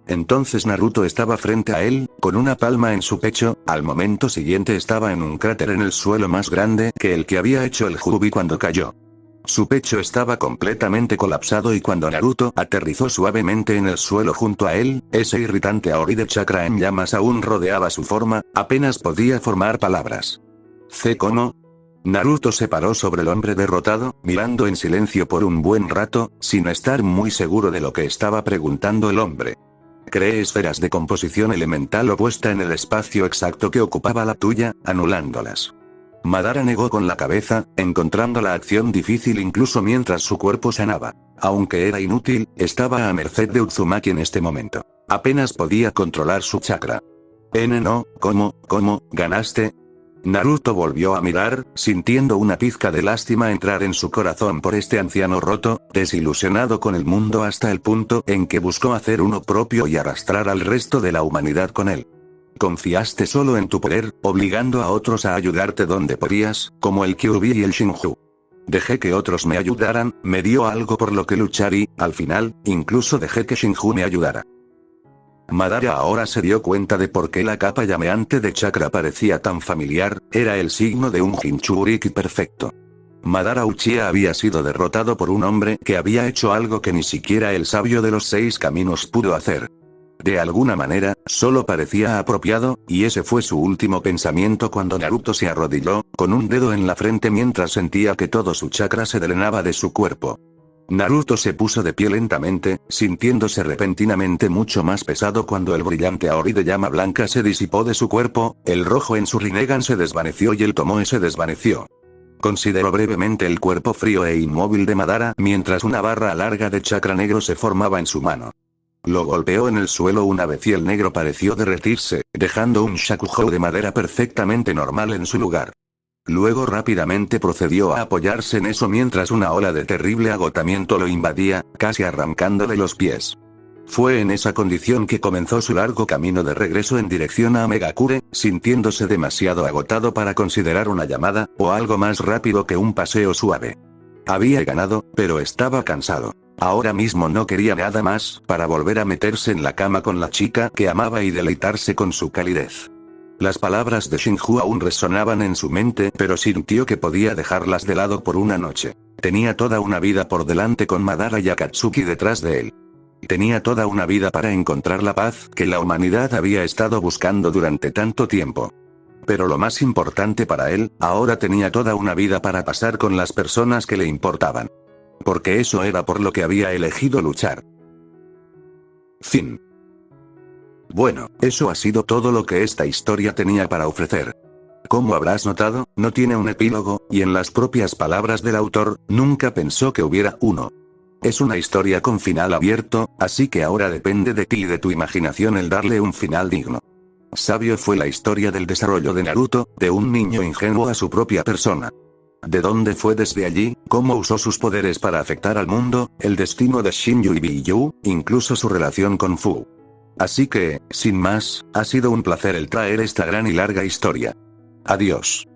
Entonces Naruto estaba frente a él, con una palma en su pecho, al momento siguiente estaba en un cráter en el suelo más grande que el que había hecho el Jubi cuando cayó. Su pecho estaba completamente colapsado y cuando Naruto aterrizó suavemente en el suelo junto a él, ese irritante Aori de chakra en llamas aún rodeaba su forma, apenas podía formar palabras. ¿Cómo? Naruto se paró sobre el hombre derrotado, mirando en silencio por un buen rato, sin estar muy seguro de lo que estaba preguntando el hombre. Creé esferas de composición elemental opuesta en el espacio exacto que ocupaba la tuya, anulándolas. Madara negó con la cabeza, encontrando la acción difícil incluso mientras su cuerpo sanaba. Aunque era inútil, estaba a merced de Uzumaki en este momento. Apenas podía controlar su chakra. No, ¿cómo, ganaste? Naruto volvió a mirar, sintiendo una pizca de lástima entrar en su corazón por este anciano roto, desilusionado con el mundo hasta el punto en que buscó hacer uno propio y arrastrar al resto de la humanidad con él. Confiaste solo en tu poder, obligando a otros a ayudarte donde podías, como el Kyuubi y el Shinju. Dejé que otros me ayudaran, me dio algo por lo que luchar y, al final, incluso dejé que Shinju me ayudara. Madara ahora se dio cuenta de por qué la capa llameante de chakra parecía tan familiar, era el signo de un Jinchuriki perfecto. Madara Uchiha había sido derrotado por un hombre que había hecho algo que ni siquiera el sabio de los 6 caminos pudo hacer. De alguna manera, solo parecía apropiado, y ese fue su último pensamiento cuando Naruto se arrodilló, con un dedo en la frente mientras sentía que todo su chakra se drenaba de su cuerpo. Naruto se puso de pie lentamente, sintiéndose repentinamente mucho más pesado cuando el brillante Aori de llama blanca se disipó de su cuerpo, el rojo en su Rinnegan se desvaneció y el Tomoe se desvaneció. Consideró brevemente el cuerpo frío e inmóvil de Madara mientras una barra larga de chakra negro se formaba en su mano. Lo golpeó en el suelo una vez y el negro pareció derretirse, dejando un shakuhou de madera perfectamente normal en su lugar. Luego rápidamente procedió a apoyarse en eso mientras una ola de terrible agotamiento lo invadía, casi arrancándole los pies. Fue en esa condición que comenzó su largo camino de regreso en dirección a Megakure, sintiéndose demasiado agotado para considerar una llamada, o algo más rápido que un paseo suave. Había ganado, pero estaba cansado. Ahora mismo no quería nada más, para volver a meterse en la cama con la chica que amaba y deleitarse con su calidez. Las palabras de Shinju aún resonaban en su mente, pero sintió que podía dejarlas de lado por una noche. Tenía toda una vida por delante con Madara y Akatsuki detrás de él. Tenía toda una vida para encontrar la paz que la humanidad había estado buscando durante tanto tiempo. Pero lo más importante para él, ahora tenía toda una vida para pasar con las personas que le importaban. Porque eso era por lo que había elegido luchar. Fin. Bueno, eso ha sido todo lo que esta historia tenía para ofrecer. Como habrás notado, no tiene un epílogo, y en las propias palabras del autor, nunca pensó que hubiera uno. Es una historia con final abierto, así que ahora depende de ti y de tu imaginación el darle un final digno. Sabio fue la historia del desarrollo de Naruto, de un niño ingenuo a su propia persona. ¿De dónde fue desde allí? ¿Cómo usó sus poderes para afectar al mundo, el destino de Shinju y Biyuu, incluso su relación con Fu? Así que, sin más, ha sido un placer el traer esta gran y larga historia. Adiós.